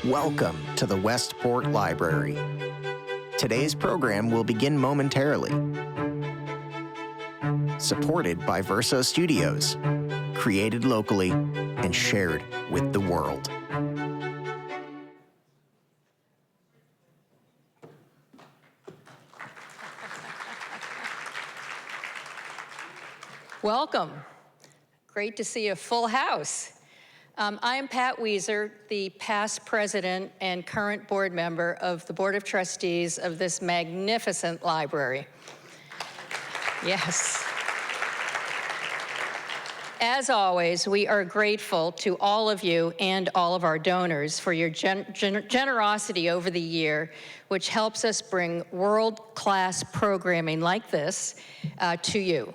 Welcome to the Westport Library. Today's program will begin momentarily. Supported by Verso Studios, created locally and shared with the world. Welcome. Great to see a full house. I am Pat Weiser, the past president and current board member of the Board of Trustees of this magnificent library. Yes. As always, we are grateful to all of you and all of our donors for your generosity over the year, which helps us bring world-class programming like this to you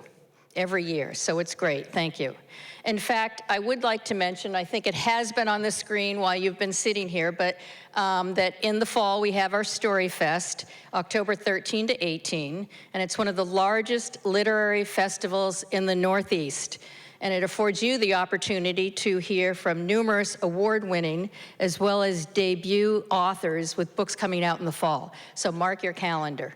every year, so it's great, thank you. In fact, I would like to mention, I think it has been on the screen while you've been sitting here, but that in the fall we have our Story Fest, October 13 to 18, and it's one of the largest literary festivals in the Northeast. And it affords you the opportunity to hear from numerous award-winning as well as debut authors with books coming out in the fall. So mark your calendar.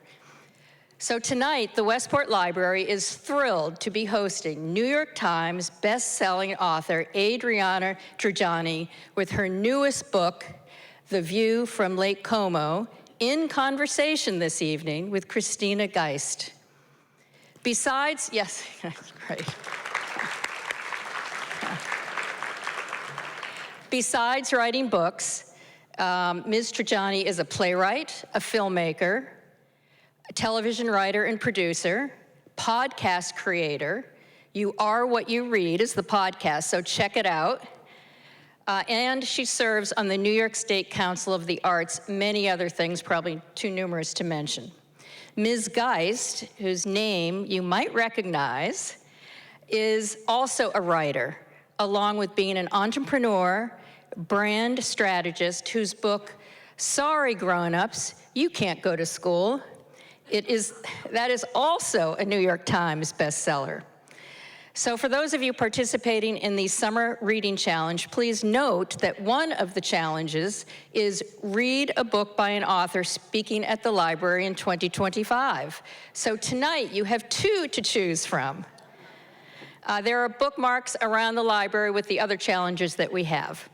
So tonight, the Westport Library is thrilled to be hosting New York Times best-selling author Adriana Trigiani with her newest book, The View from Lake Como, in conversation this evening with Christina Geist. Besides, yes, great. Besides writing books, Ms. Trigiani is a playwright, a filmmaker, a television writer and producer, podcast creator. You Are What You Read is the podcast, so check it out. And she serves on the New York State Council of the Arts, many other things, probably too numerous to mention. Ms. Geist, whose name you might recognize, is also a writer, along with being an entrepreneur, brand strategist, whose book, Sorry Grown-Ups, You Can't Go to School, that is also a New York Times bestseller. So for those of you participating in the Summer Reading Challenge, please note that one of the challenges is read a book by an author speaking at the library in 2025. So tonight you have two to choose from. There are bookmarks around the library with the other challenges that we have.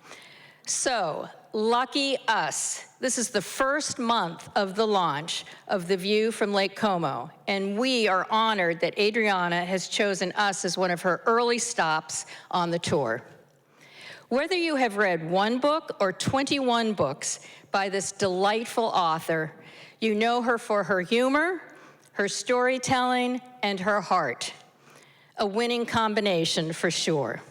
So, lucky us. This is the first month of the launch of The View from Lake Como, and we are honored that Adriana has chosen us as one of her early stops on the tour. Whether you have read one book or 21 books by this delightful author, you know her for her humor, her storytelling, and her heart. A winning combination for sure.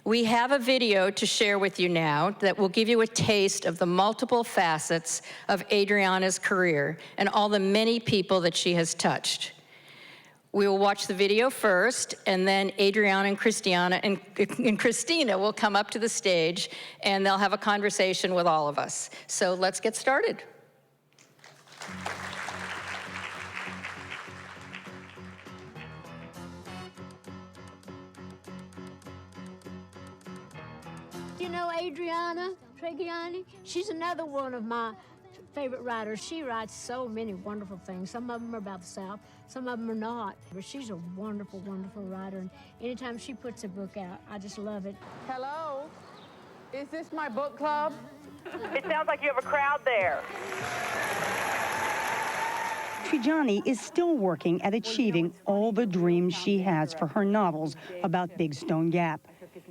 We have a video to share with you now that will give you a taste of the multiple facets of Adriana's career and all the many people that she has touched. We will watch the video first, and then Adriana and Christina will come up to the stage, and they'll have a conversation with all of us. So let's get started. You know Adriana Trigiani? She's another one of my favorite writers. She writes so many wonderful things. Some of them are about the South, some of them are not. But she's a wonderful, wonderful writer, and anytime she puts a book out, I just love it. Hello? Is this my book club? It sounds like you have a crowd there. Trigiani is still working at achieving all the dreams she has for her novels about Big Stone Gap.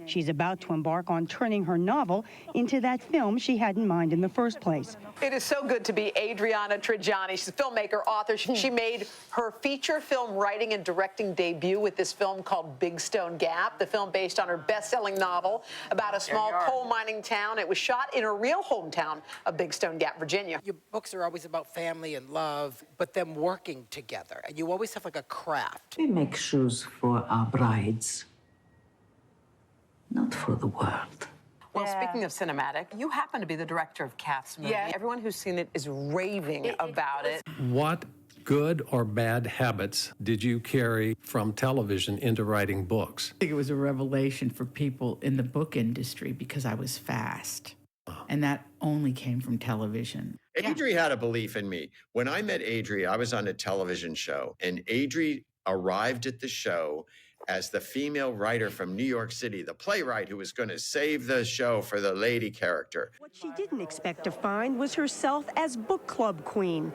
She's about to embark on turning her novel into that film she had in mind in the first place. It is so good to be Adriana Trigiani. She's a filmmaker, author. She made her feature film writing and directing debut with this film called Big Stone Gap, the film based on her best-selling novel about a small coal mining town. It was shot in her real hometown of Big Stone Gap, Virginia. Your books are always about family and love, but them working together. And you always have like a craft. We make shoes for our brides, not for the world. Well, speaking of cinematic, you happen to be the director of Kath's movie. Yeah. Everyone who's seen it is raving about it. What good or bad habits did you carry from television into writing books? I think it was a revelation for people in the book industry because I was fast. And that only came from television. Adri had a belief in me. When I met Adri, I was on a television show, and Adri arrived at the show as the female writer from New York City, the playwright who was going to save the show for the lady character. What she didn't expect to find was herself as book club queen.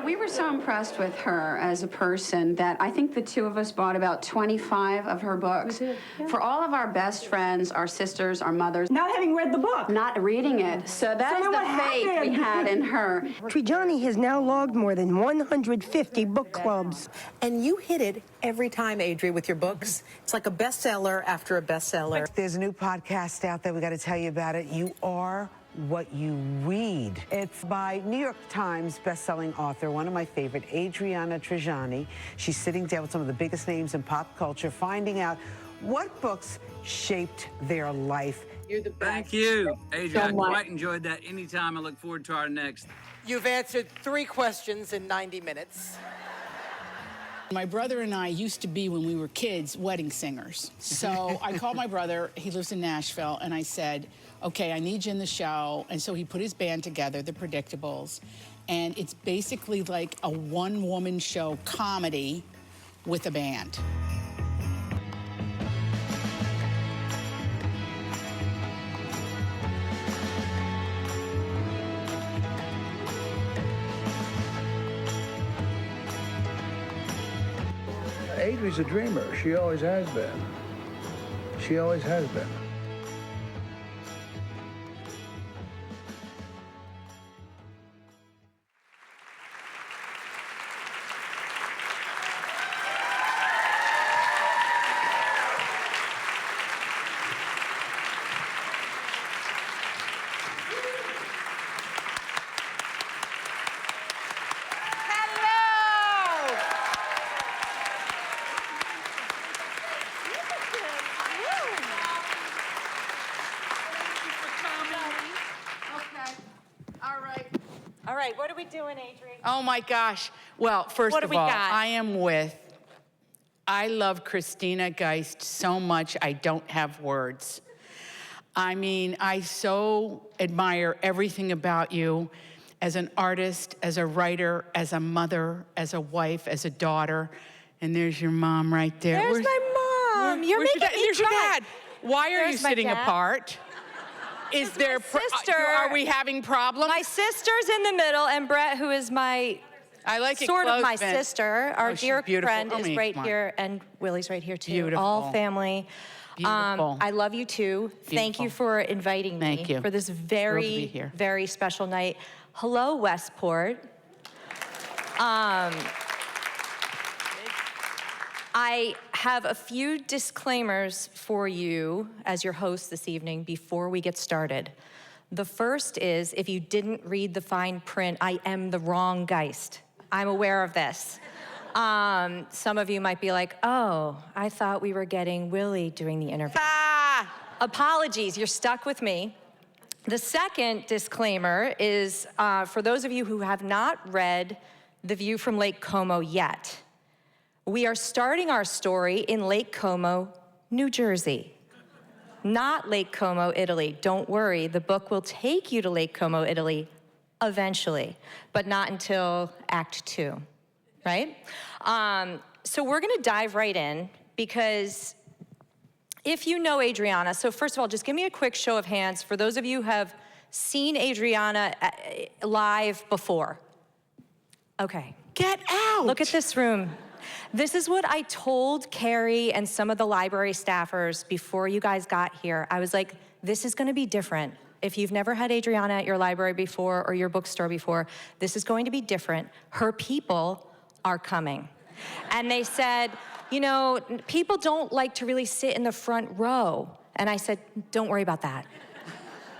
We were so impressed with her as a person that I think the two of us bought about 25 of her books. Yeah. For all of our best friends, our sisters, our mothers. Not having read the book. Not reading it. So that is the faith we had in her. Trigiani has now logged more than 150 book clubs. And you hit it every time, Adri, with your books. It's like a bestseller after a bestseller. There's a new podcast out there. We got to tell you about it. You Are What You Read. It's by New York Times bestselling author, one of my favorite, Adriana Trigiani. She's sitting down with some of the biggest names in pop culture, finding out what books shaped their life. You're the best. Thank you, Adriana. I quite enjoyed that. Anytime. I look forward to our next. You've answered 3 questions in 90 minutes. My brother and I used to be, when we were kids, wedding singers. So I called my brother, he lives in Nashville, and I said, okay, I need you in the show. And so he put his band together, The Predictables. And it's basically like a one-woman show comedy with a band. Adri's a dreamer. She always has been. She always has been. All right, what are we doing, Adrian? Oh my gosh. Well, first of all, I love Christina Geist so much I don't have words. I mean, I so admire everything about you as an artist, as a writer, as a mother, as a wife, as a daughter. And there's your mom right there. There's my mom. You're making me There's your cry. dad. Why are you sitting dad. apart? Is there sister? Are we having problems? My sister's in the middle, and Brett, who is my sort of my sister, our dear friend, is right here, and Willie's right here too. Beautiful. All family. Beautiful. I love you too. Beautiful. Thank you for inviting me Thank you. for this very, very special night. Hello, Westport. I have a few disclaimers for you as your host this evening before we get started. The first is, if you didn't read the fine print, I am the wrong Geist. I'm aware of this. Some of you might be like, oh, I thought we were getting Willie during the interview. Apologies, you're stuck with me. The second disclaimer is for those of you who have not read The View from Lake Como yet. We are starting our story in Lake Como, New Jersey. Not Lake Como, Italy. Don't worry, the book will take you to Lake Como, Italy eventually, but not until Act 2, right? So we're gonna dive right in because if you know Adriana, so first of all, just give me a quick show of hands for those of you who have seen Adriana live before. Okay. Get out! Look at this room. This is what I told Carrie and some of the library staffers before you guys got here. I was like, this is gonna be different. If you've never had Adriana at your library before or your bookstore before, this is going to be different. Her people are coming. And they said, you know, people don't like to really sit in the front row. And I said, don't worry about that.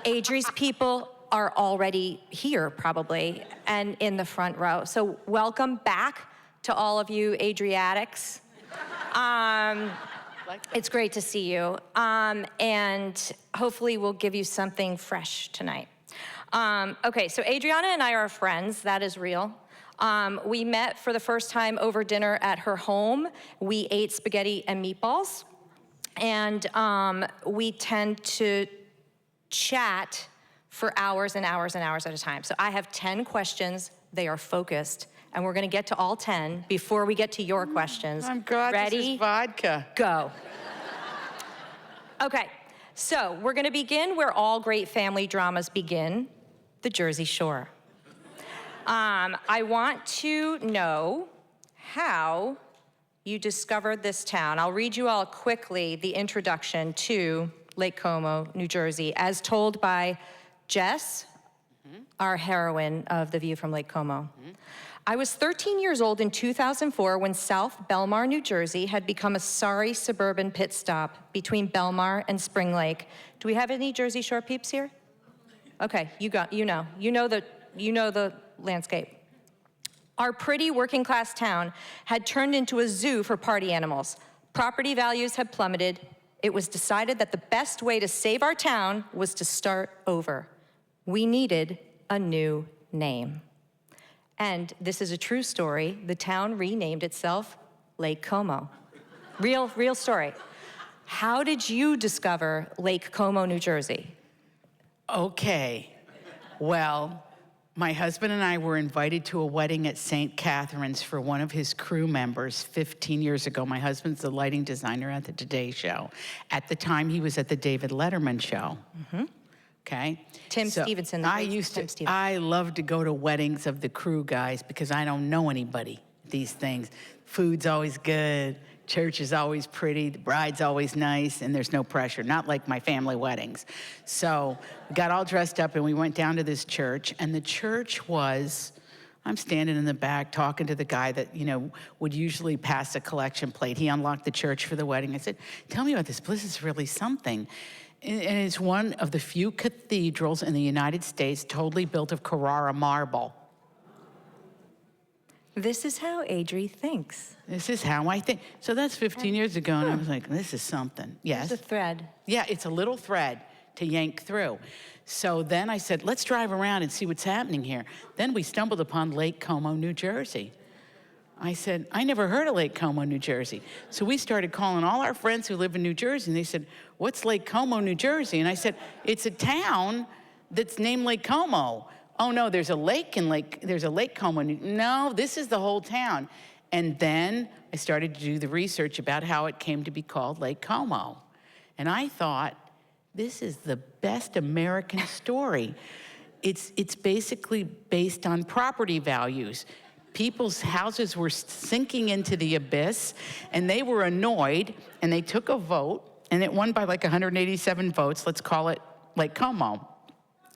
Adri's people are already here probably and in the front row. So welcome back to all of you Adriatics. It's great to see you. And hopefully we'll give you something fresh tonight. Okay, so Adriana and I are friends, that is real. We met for the first time over dinner at her home. We ate spaghetti and meatballs. And we tend to chat for hours and hours and hours at a time. So I have 10 questions. They are focused, and we're going to get to all 10 before we get to your questions. I'm glad Ready? this is vodka. Go. Okay, so we're going to begin where all great family dramas begin, the Jersey Shore. I want to know how you discovered this town. I'll read you all quickly the introduction to Lake Como, New Jersey, as told by Jess, our heroine of The View from Lake Como. I was 13 years old in 2004 when South Belmar, New Jersey had become a sorry suburban pit stop between Belmar and Spring Lake. Do we have any Jersey Shore peeps here? Okay, you know the landscape. Our pretty working class town had turned into a zoo for party animals. Property values had plummeted. It was decided that the best way to save our town was to start over. We needed a new name. And this is a true story. The town renamed itself Lake Como. Real story. How did you discover Lake Como, New Jersey? Okay, well, my husband and I were invited to a wedding at St. Catherine's for one of his crew members 15 years ago. My husband's the lighting designer at the Today Show. At the time, he was at the David Letterman Show. Okay? Tim Stevenson. I love to go to weddings of the crew guys because I don't know anybody, these things. Food's always good. Church is always pretty, the bride's always nice, and there's no pressure, not like my family weddings. So we got all dressed up and we went down to this church, and the church was, I'm standing in the back talking to the guy that, would usually pass a collection plate. He unlocked the church for the wedding. I said, tell me about this, this is really something. And it's one of the few cathedrals in the United States totally built of Carrara marble. This is how Adri thinks. This is how I think. So that's 15 years ago, and I was like, this is something. Yes. It's a thread. Yeah, it's a little thread to yank through. So then I said, let's drive around and see what's happening here. Then we stumbled upon Lake Como, New Jersey. I said, I never heard of Lake Como, New Jersey. So we started calling all our friends who live in New Jersey, and they said, what's Lake Como, New Jersey? And I said, it's a town that's named Lake Como. Oh no, there's a lake Como. No, this is the whole town. And then I started to do the research about how it came to be called Lake Como. And I thought, this is the best American story. It's basically based on property values. People's houses were sinking into the abyss, and they were annoyed, and they took a vote, and it won by like 187 votes. Let's call it Lake Como.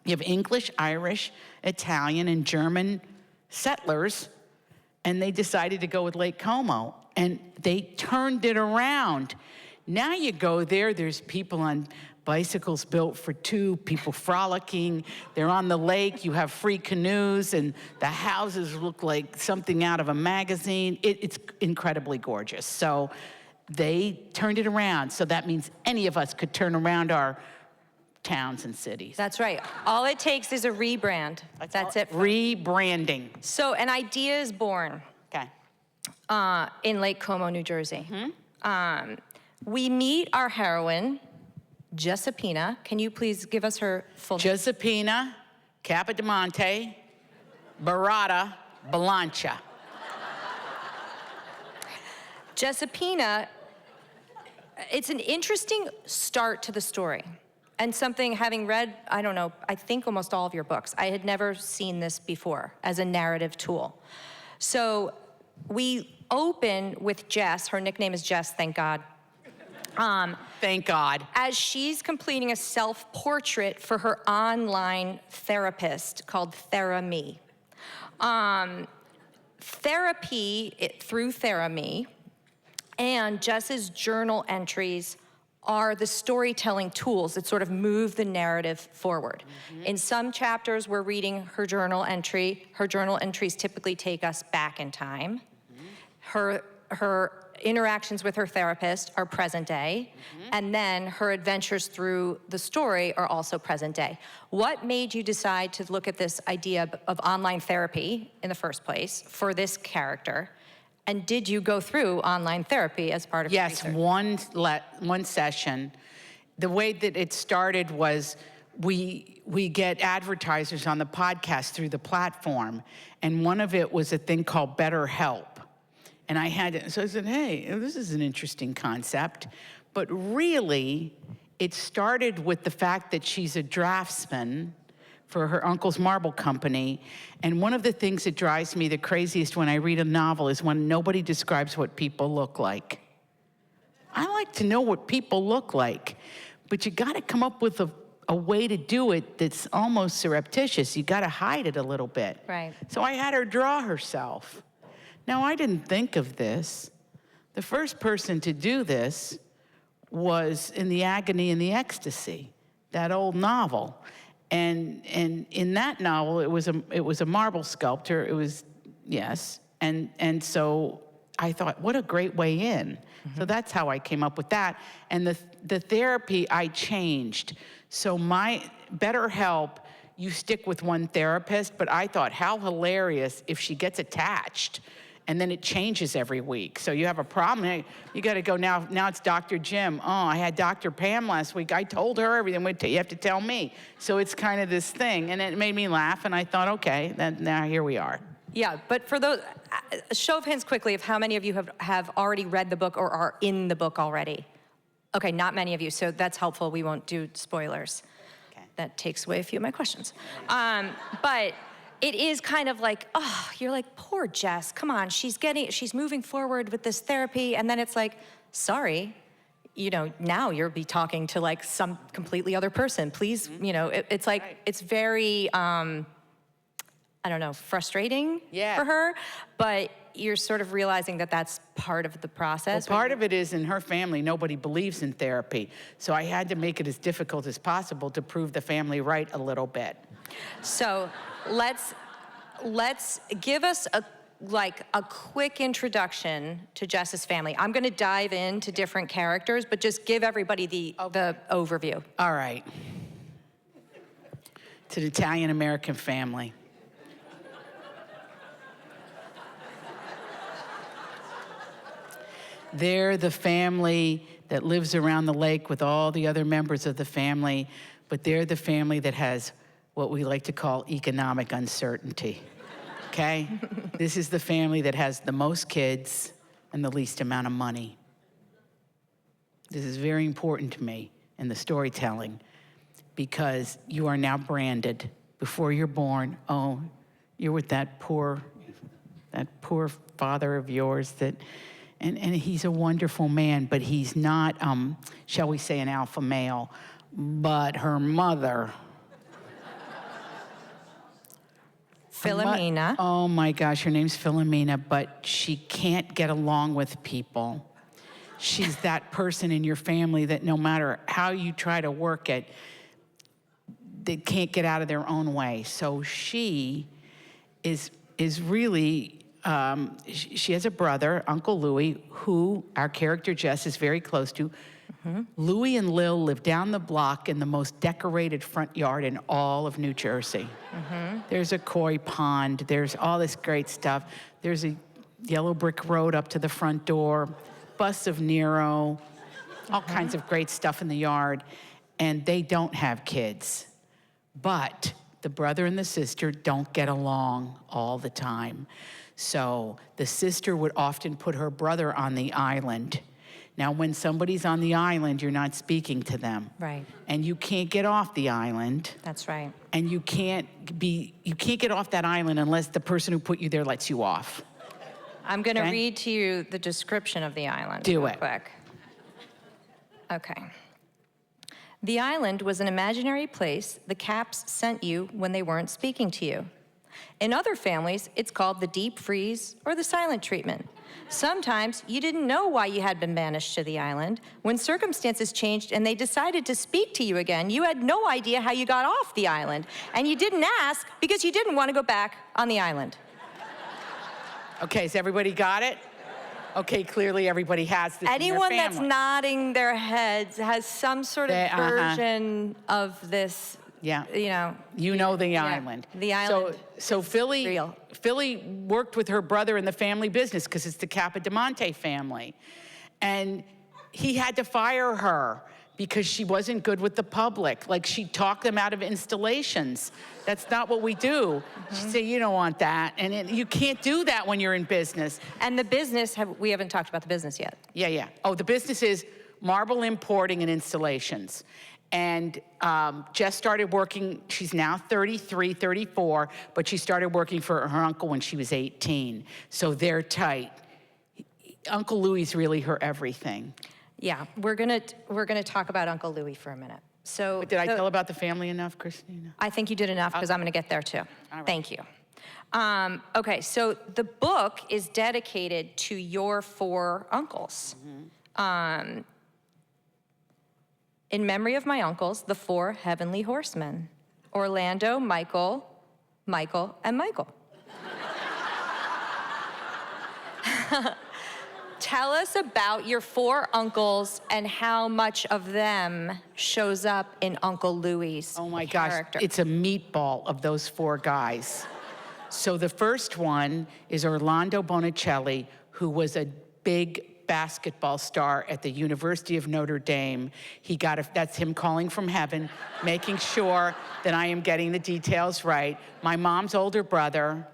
You have English, Irish, Italian, and German settlers, and they decided to go with Lake Como, and they turned it around. Now you go there, there's people on bicycles built for two, people frolicking. They're on the lake, you have free canoes, and the houses look like something out of a magazine. It's incredibly gorgeous. So they turned it around. So that means any of us could turn around our towns and cities. That's right. All it takes is a rebrand. That's it. Rebranding. So an idea is born. Okay. In Lake Como, New Jersey. We meet our heroine, Jessipina. Can you please give us her full name? Jessipina Capodimonte Barada Balancha. Jessipina, it's an interesting start to the story. And something, having read, I don't know, I think almost all of your books, I had never seen this before as a narrative tool. So we open with Jess. Her nickname is Jess, thank God. Thank God. As she's completing a self-portrait for her online therapist called TheraMe. Therapy, through TheraMe, and Jess's journal entries are the storytelling tools that sort of move the narrative forward. In some chapters, we're reading her journal entry. Her journal entries typically take us back in time. Her interactions with her therapist are present day, and then her adventures through the story are also present day. What made you decide to look at this idea of online therapy in the first place for this character? And did you go through online therapy as part of your research? Yes, one session. The way that it started was we get advertisers on the podcast through the platform, and one of it was a thing called BetterHelp. And so I said, hey, this is an interesting concept. But really, it started with the fact that she's a draftsman for her uncle's marble company. And one of the things that drives me the craziest when I read a novel is when nobody describes what people look like. I like to know what people look like, but you gotta come up with a way to do it that's almost surreptitious. You gotta hide it a little bit. Right. So I had her draw herself. Now, I didn't think of this. The first person to do this was In the Agony and the Ecstasy, that old novel. And in that novel, it was a marble sculptor. It was, yes. And so I thought, what a great way in. So that's how I came up with that. And the therapy I changed. So my BetterHelp, you stick with one therapist, but I thought, how hilarious if she gets attached and then it changes every week. So you have a problem, you gotta go now it's Dr. Jim. Oh, I had Dr. Pam last week. I told her everything, you have to tell me. So it's kind of this thing, and it made me laugh, and I thought, okay, now here we are. Yeah, but for those, show of hands quickly of how many of you have already read the book or are in the book already. Okay, not many of you, so that's helpful. We won't do spoilers. Okay. That takes away a few of my questions. But it is kind of like, oh, you're like, poor Jess, come on, she's moving forward with this therapy, and then it's like, sorry, now you'll be talking to like some completely other person. Please, it's like, right. It's very, I don't know, frustrating for her, but you're sort of realizing that that's part of the process. Well, part of it is in her family, nobody believes in therapy. So I had to make it as difficult as possible to prove the family right a little bit. So let's give us a quick introduction to Jess's family. I'm gonna dive into different characters, but just give everybody the overview. All right. It's an Italian-American family. They're the family that lives around the lake with all the other members of the family, but they're the family that has what we like to call economic uncertainty, okay? This is the family that has the most kids and the least amount of money. This is very important to me in the storytelling because you are now branded. Before you're born, oh, you're with that poor father of yours that, and he's a wonderful man, but he's not, shall we say, an alpha male, but her mother, Philomena. Oh my gosh, her name's Philomena, but she can't get along with people. She's that person in your family that no matter how you try to work it, they can't get out of their own way. So she is really, she has a brother, Uncle Louis, who our character Jess is very close to. Mm-hmm. Louis and Lil live down the block in the most decorated front yard in all of New Jersey. Mm-hmm. There's a koi pond, there's all this great stuff. There's a yellow brick road up to the front door, bust of Nero, all kinds of great stuff in the yard. And they don't have kids. But the brother and the sister don't get along all the time. So the sister would often put her brother on the island. Now, when somebody's on the island, you're not speaking to them. Right. And you can't get off the island. That's right. And you can't get off that island unless the person who put you there lets you off. I'm gonna read to you the description of the island. Do real it. Quick. Okay. The island was an imaginary place the Caps sent you when they weren't speaking to you. In other families, it's called the deep freeze or the silent treatment. Sometimes you didn't know why you had been banished to the island. When circumstances changed and they decided to speak to you again, you had no idea how you got off the island. And you didn't ask because you didn't want to go back on the island. Okay, has everybody got it? Okay, clearly everybody has this. Anyone in their family. that's nodding their heads has some sort of version of this. Yeah. You know the island. The island. So Philly worked with her brother in the family business because it's the Cappiello family. And he had to fire her because she wasn't good with the public. Like, she'd talk them out of installations. That's not what we do. She'd say, you don't want that. And you can't do that when you're in business. And the business, we haven't talked about the business yet. Yeah. Oh, the business is marble importing and installations. And Jess started working, she's now 33, 34, but she started working for her uncle when she was 18. So they're tight. Uncle Louie's really her everything. Yeah, we're gonna talk about Uncle Louie for a minute. So But did I tell about the family enough, Christina? I think you did enough, because I'm gonna get there too. All right. Thank you. Okay, so the book is dedicated to your 4 uncles. In memory of my uncles, the 4 heavenly horsemen: Orlando, Michael, and Michael. Tell us about your 4 uncles and how much of them shows up in Uncle Louie's Oh my gosh, character. it's a meatball of those 4 guys. So the first one is Orlando Bonicelli, who was a big basketball star at the University of Notre Dame. That's him calling from heaven, making sure that I am getting the details right. My mom's older brother,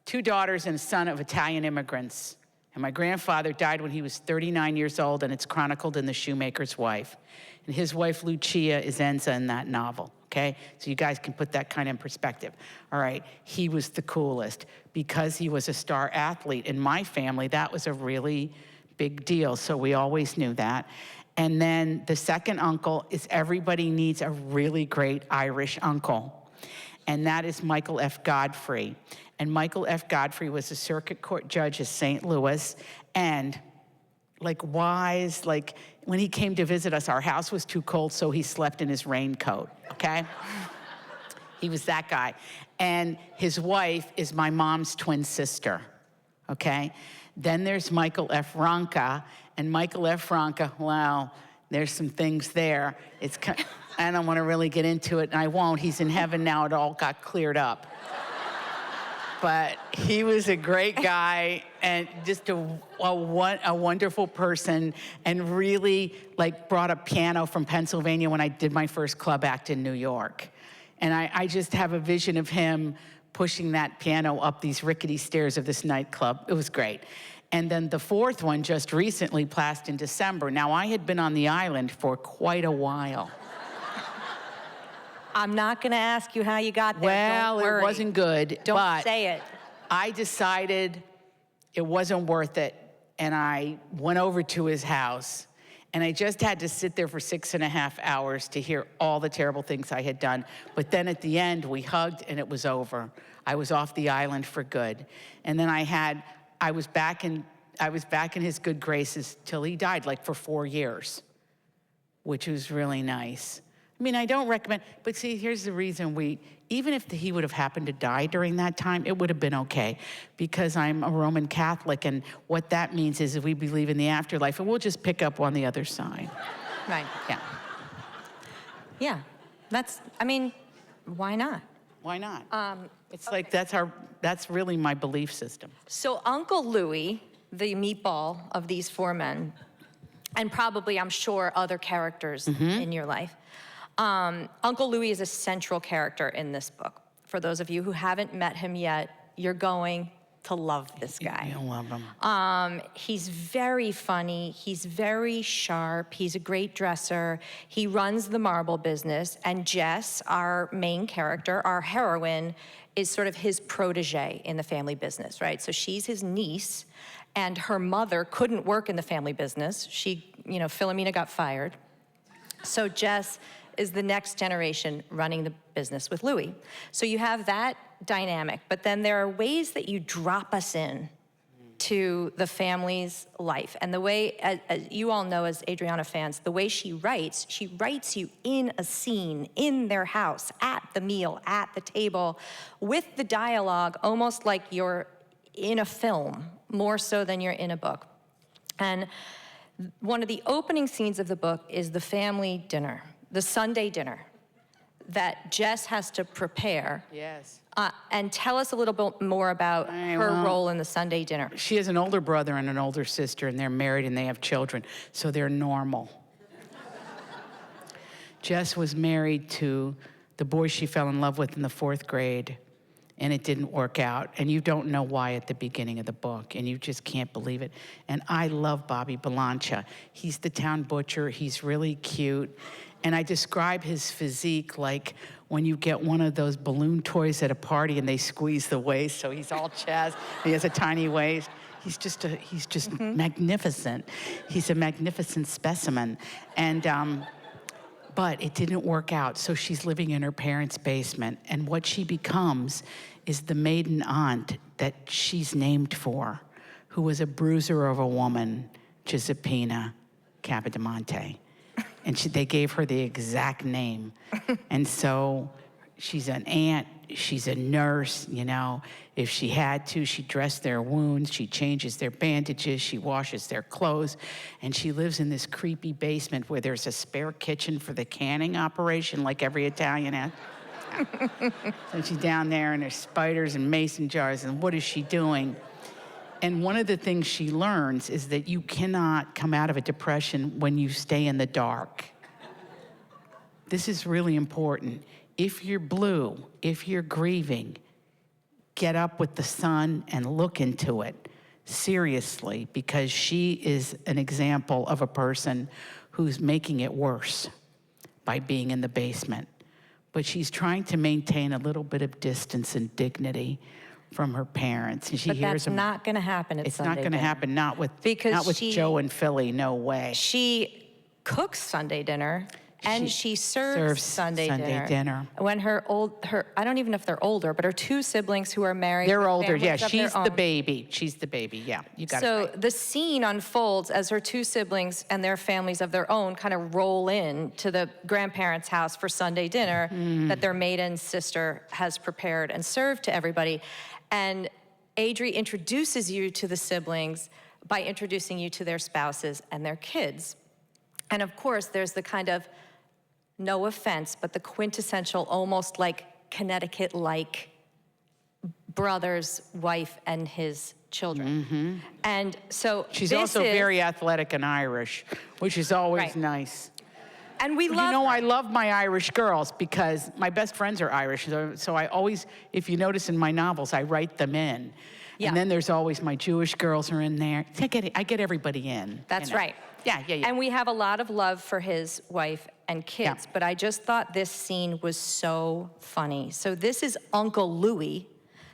2 daughters and a son of Italian immigrants. And my grandfather died when he was 39 years old, and it's chronicled in The Shoemaker's Wife. And his wife, Lucia, is Enza in that novel, okay? So you guys can put that kind of in perspective. All right, he was the coolest. Because he was a star athlete in my family, that was a really big deal, so we always knew that. And then the second uncle is everybody needs a really great Irish uncle, and that is Michael F. Godfrey. And Michael F. Godfrey was a circuit court judge in St. Louis, and wise, when he came to visit us, our house was too cold, so he slept in his raincoat, okay? He was that guy. And his wife is my mom's twin sister, okay? Then there's Michael F. Ronca, and Michael F. Ronca, well, there's some things there. I don't want to really get into it, and I won't. He's in heaven now. It all got cleared up. But he was a great guy and just a wonderful person, and really brought a piano from Pennsylvania when I did my first club act in New York. And I just have a vision of him pushing that piano up these rickety stairs of this nightclub. It was great. And then the 4th one just recently passed in December. Now, I had been on the island for quite a while. I'm not going to ask you how you got there. Well, Don't worry. It wasn't good. Don't say it. I decided it wasn't worth it, and I went over to his house, and I just had to sit there for 6.5 hours to hear all the terrible things I had done. But then at the end, we hugged, and it was over. I was off the island for good. And then I was back in his good graces till he died, for 4 years, which was really nice. I mean, I don't recommend, but see, here's the reason even if he would have happened to die during that time, it would have been okay, because I'm a Roman Catholic, and what that means is that we believe in the afterlife, and we'll just pick up on the other side. Right. Yeah. Yeah, why not? Why not? It's that's really my belief system. So Uncle Louie, the meatball of these 4 men, and probably, I'm sure, other characters in your life, Uncle Louie is a central character in this book. For those of you who haven't met him yet, you're going to love this guy. You'll love him. He's very funny. He's very sharp. He's a great dresser. He runs the marble business. And Jess, our main character, our heroine, is sort of his protege in the family business, right? So she's his niece, and her mother couldn't work in the family business. Philomena got fired. So Jess is the next generation running the business with Louie. So you have that dynamic, but then there are ways that you drop us in to the family's life. And the way, as you all know as Adriana fans, the way she writes you in a scene, in their house, at the meal, at the table, with the dialogue, almost like you're in a film, more so than you're in a book. And one of the opening scenes of the book is the family dinner, the Sunday dinner. that Jess has to prepare. Yes. And tell us a little bit more about her role in the Sunday dinner. She has an older brother and an older sister, and they're married and they have children, so they're normal. Jess was married to the boy she fell in love with in the 4th grade, and it didn't work out. And you don't know why at the beginning of the book, and you just can't believe it. And I love Bobby Belancha. He's the town butcher. He's really cute. And I describe his physique like when you get one of those balloon toys at a party and they squeeze the waist, so he's all chaz. He has a tiny waist. He's just magnificent. He's a magnificent specimen. And but it didn't work out, so she's living in her parents' basement. And what she becomes is the maiden aunt that she's named for, who was a bruiser of a woman, Giuseppina Capodimonte. And they gave her the exact name. And so she's an aunt, she's a nurse, you know. If she had to, she dressed their wounds, she changes their bandages, she washes their clothes, and she lives in this creepy basement where there's a spare kitchen for the canning operation like every Italian has. So she's down there and there's spiders and mason jars, and what is she doing? And one of the things she learns is that you cannot come out of a depression when you stay in the dark. This is really important. If you're blue, if you're grieving, get up with the sun and look into it seriously, because she is an example of a person who's making it worse by being in the basement. But she's trying to maintain a little bit of distance and dignity from her parents. And she hears them. Not going to happen at Sunday dinner. It's not going to happen, not with Joe and Philly, no way. She cooks Sunday dinner. And she serves Sunday dinner. When I don't even know if they're older, but her 2 siblings who are married. They're older, yeah. She's the baby. She's the baby, yeah. You got it right. So the scene unfolds as her 2 siblings and their families of their own kind of roll in to the grandparents' house for Sunday dinner that their maiden sister has prepared and served to everybody. And Adri introduces you to the siblings by introducing you to their spouses and their kids. And of course, there's the kind of, no offense, but the quintessential, almost like Connecticut-like brother's wife and his children. And so she's also very athletic and Irish, which is always nice. And we love her. I love my Irish girls because my best friends are Irish. So I always, if you notice in my novels, I write them in. Yeah. And then there's always my Jewish girls are in there. I get everybody in. That's right. Yeah. And we have a lot of love for his wife and kids, but I just thought this scene was so funny. So this is Uncle Louie,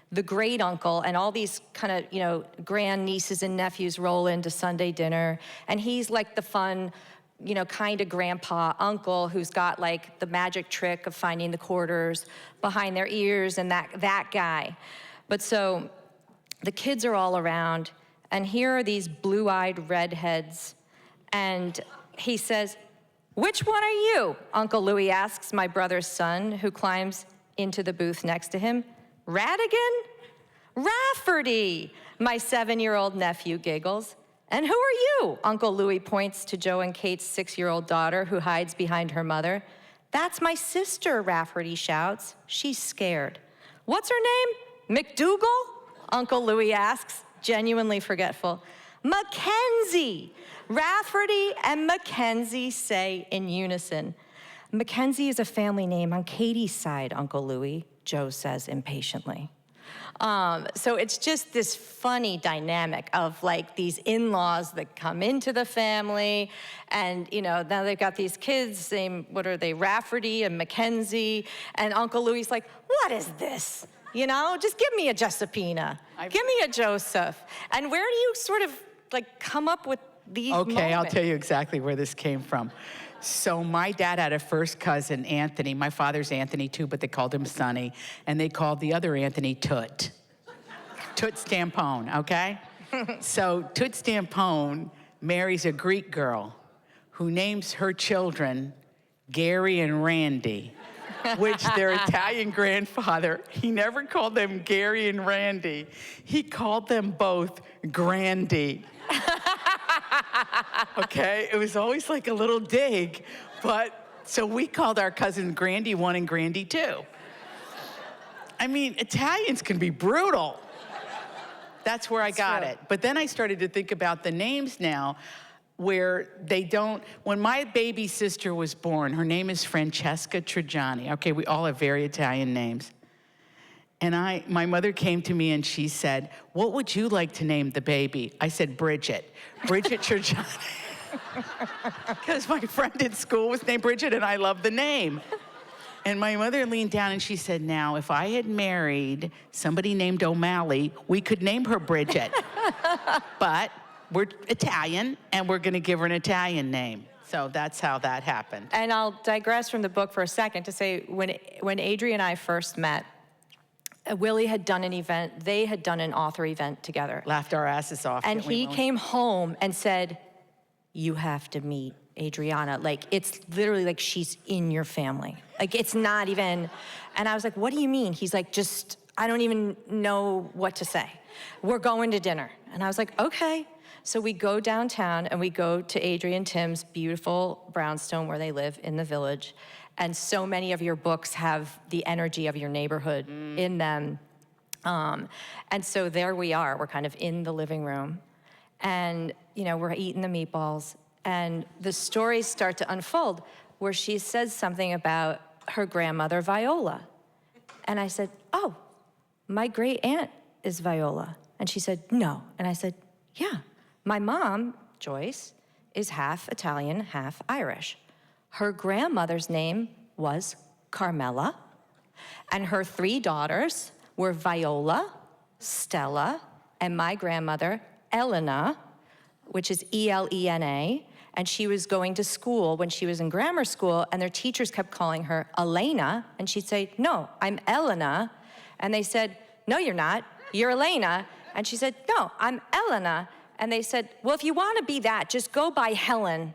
the great uncle, and all these kind of, grand nieces and nephews roll into Sunday dinner, and he's like the fun, kind of grandpa uncle who's got like the magic trick of finding the quarters behind their ears, and that guy. But so the kids are all around, and here are these blue-eyed redheads, and he says, "Which one are you?" Uncle Louie asks my brother's son, who climbs into the booth next to him. "Radigan?" "Rafferty," my 7-year-old nephew giggles. "And who are you?" Uncle Louie points to Joe and Kate's 6-year-old daughter, who hides behind her mother. "That's my sister," Rafferty shouts. She's scared. "What's her name? McDougal?" Uncle Louie asks, genuinely forgetful. "Mackenzie," Rafferty and Mackenzie say in unison. "Mackenzie is a family name on Katie's side, Uncle Louie," Joe says impatiently. So it's just this funny dynamic of like these in-laws that come into the family, and now they've got these kids named, what are they, Rafferty and Mackenzie, and Uncle Louie's like, "What is this? Just give me a Giuseppina, give me a Joseph." And where do you sort of like come up with these moments? I'll tell you exactly where this came from. So my dad had a first cousin, Anthony. My father's Anthony too, but they called him Sonny. And they called the other Anthony Toot. Toot Stampone, okay? So Toot Stampone marries a Greek girl who names her children Gary and Randy, which their Italian grandfather, he never called them Gary and Randy. He called them both Grandy. Okay, it was always like a little dig, but So we called our cousins Grandy 1 and Grandy 2. I mean, Italians can be brutal. That's where I got it. But then I started to think about the names now where they don't, when my baby sister was born, her name is Francesca Trigiani. Okay, we all have very Italian names. And my mother came to me and she said, "What would you like to name the baby?" I said, Bridget Trigiani. Because my friend at school was named Bridget and I love the name. And my mother leaned down and she said, "Now, if I had married somebody named O'Malley, we could name her Bridget. But we're Italian and we're gonna give her an Italian name." So that's how that happened. And I'll digress from the book for a second to say, when Adrian and I first met, Willie had done an event, they had done an author event together. Laughed our asses off. And he came home and said, "You have to meet Adriana. Like, it's literally like she's in your family. Like, it's not even," and I was like, "What do you mean?" He's like, "Just, I don't even know what to say. We're going to dinner." And I was like, "Okay." So we go downtown and we go to Adrian Tim's beautiful brownstone where they live in the Village. And so many of your books have the energy of your neighborhood in them. And so there we are, we're kind of in the living room. And, you know, we're eating the meatballs. And the stories start to unfold where she says something about her grandmother, Viola. And I said, "Oh, my great aunt is Viola." And she said, "No." And I said, "Yeah. My mom, Joyce, is half Italian, half Irish. Her grandmother's name was Carmela, and her 3 daughters were Viola, Stella, and my grandmother, Elena, which is E-L-E-N-A, and she was going to school when she was in grammar school, and their teachers kept calling her Elena, and she'd say, "No, I'm Elena." And they said, "No, you're not. You're Elena." And she said, "No, I'm Elena." And they said, "Well, if you want to be that, just go by Helen,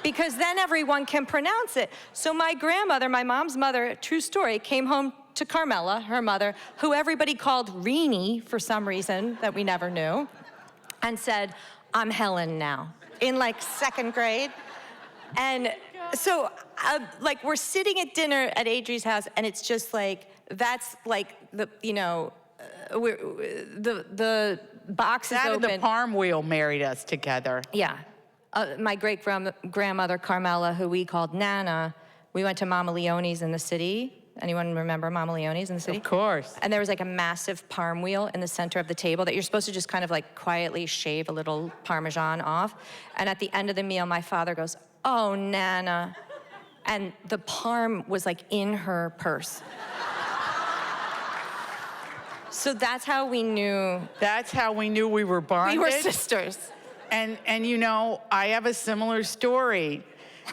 because then everyone can pronounce it." So my grandmother, my mom's mother, true story, came home to Carmela, her mother, who everybody called Reenie for some reason that we never knew, and said, "I'm Helen now," in like 2nd grade. And so like we're sitting at dinner at Adri's house, and it's just like, that's like the, you know, the box is open. That and the Parm Wheel married us together. Yeah. My great-grandmother, Carmela, who we called Nana, we went to Mama Leone's in the city. Anyone remember Mama Leone's in the city? Of course. And there was like a massive parm wheel in the center of the table that you're supposed to just kind of like quietly shave a little Parmesan off. And at the end of the meal, my father goes, "Oh, Nana." And the parm was like in her purse. So that's how we knew. That's how we knew we were bonded. We were sisters. And you know, I have a similar story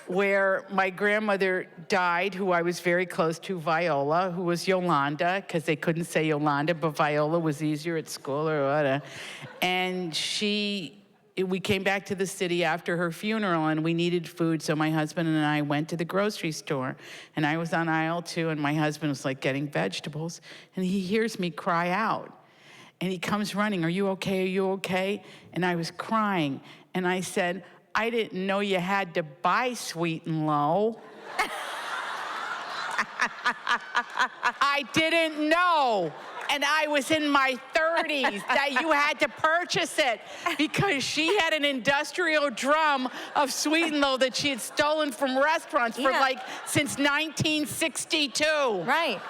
where my grandmother died, who I was very close to, Viola, who was Yolanda, because they couldn't say Yolanda, but Viola was easier at school or whatever. And we came back to the city after her funeral and we needed food, so my husband and I went to the grocery store. And I was on aisle 2 and my husband was like getting vegetables and he hears me cry out. And he comes running, "Are you okay? Are you okay?" And I was crying. And I said, "I didn't know you had to buy Sweet and Low." I didn't know. And I was in my 30s that you had to purchase it because she had an industrial drum of Sweet and Low that she had stolen from restaurants for like since 1962. Right.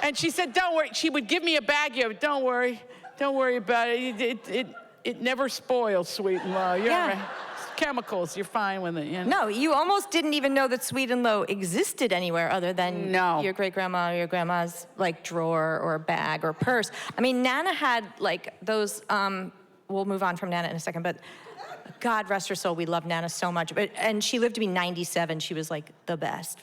And she said, "Don't worry." She would give me a baggie of it. "Don't worry about it. It never spoils, Sweet and Low. Right. Chemicals, you're fine with it." You know? No, you almost didn't even know that Sweet and Low existed anywhere other than your great-grandma or your grandma's like drawer or bag or purse. I mean, Nana had like those, we'll move on from Nana in a second, but God rest her soul, we love Nana so much. And she lived to be 97, she was like the best.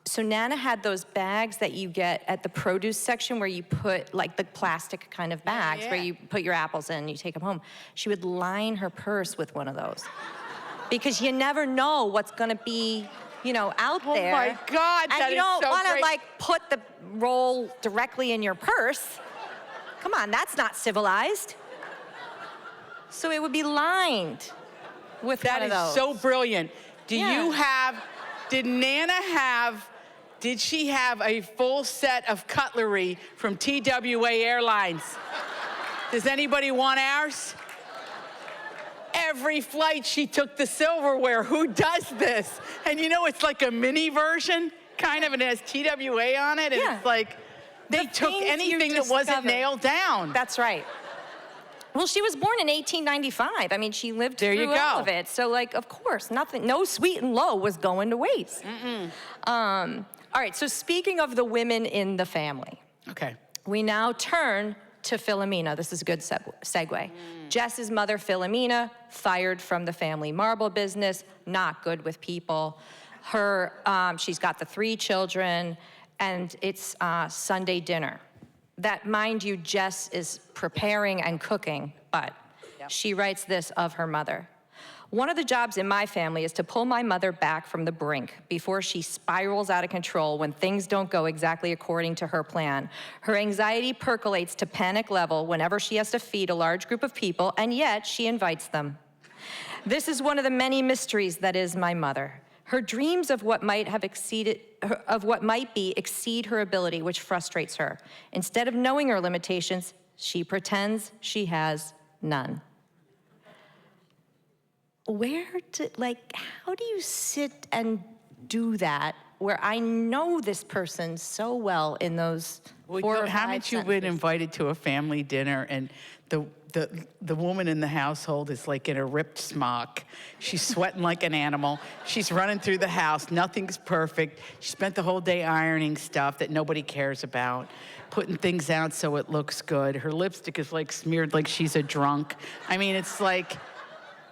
So Nana had those bags that you get at the produce section where you put like the plastic kind of bags where you put your apples in and you take them home. She would line her purse with one of those because you never know what's gonna be, you know, out there. Oh my God, and that you is don't so wanna great. like put the roll directly in your purse. Come on, that's not civilized. So it would be lined with one of those. That is so brilliant. Do you have Did she have a full set of cutlery from TWA Airlines? Does anybody want ours? Every flight she took the silverware. Who does this? And you know, it's like a mini version, kind of, and it has TWA on it, and it's like, they took anything that wasn't nailed down. That's right. Well, she was born in 1895. I mean, she lived through all of it. So, like, of course, nothing, no sweet and low was going to waste. All right, so speaking of the women in the family. Okay. We now turn to Philomena. This is a good segue. Jess's mother, Philomena, fired from the family marble business, not good with people. She's got the 3 children, and it's Sunday dinner. That, mind you, Jess is preparing and cooking, but she writes this of her mother. One of the jobs in my family is to pull my mother back from the brink before she spirals out of control when things don't go exactly according to her plan. Her anxiety percolates to panic level whenever she has to feed a large group of people, and yet she invites them. This is one of the many mysteries that is my mother. Her dreams of what might be exceed her ability, which frustrates her. Instead of knowing her limitations, she pretends she has none. How do you sit and do that where I know this person so well in those 4 or 5 Haven't you been invited to a family dinner and the woman in the household is like in a ripped smock. She's sweating like an animal. She's running through the house. Nothing's perfect. She spent the whole day ironing stuff that nobody cares about, putting things out so it looks good. Her lipstick is like smeared like she's a drunk. I mean, it's like,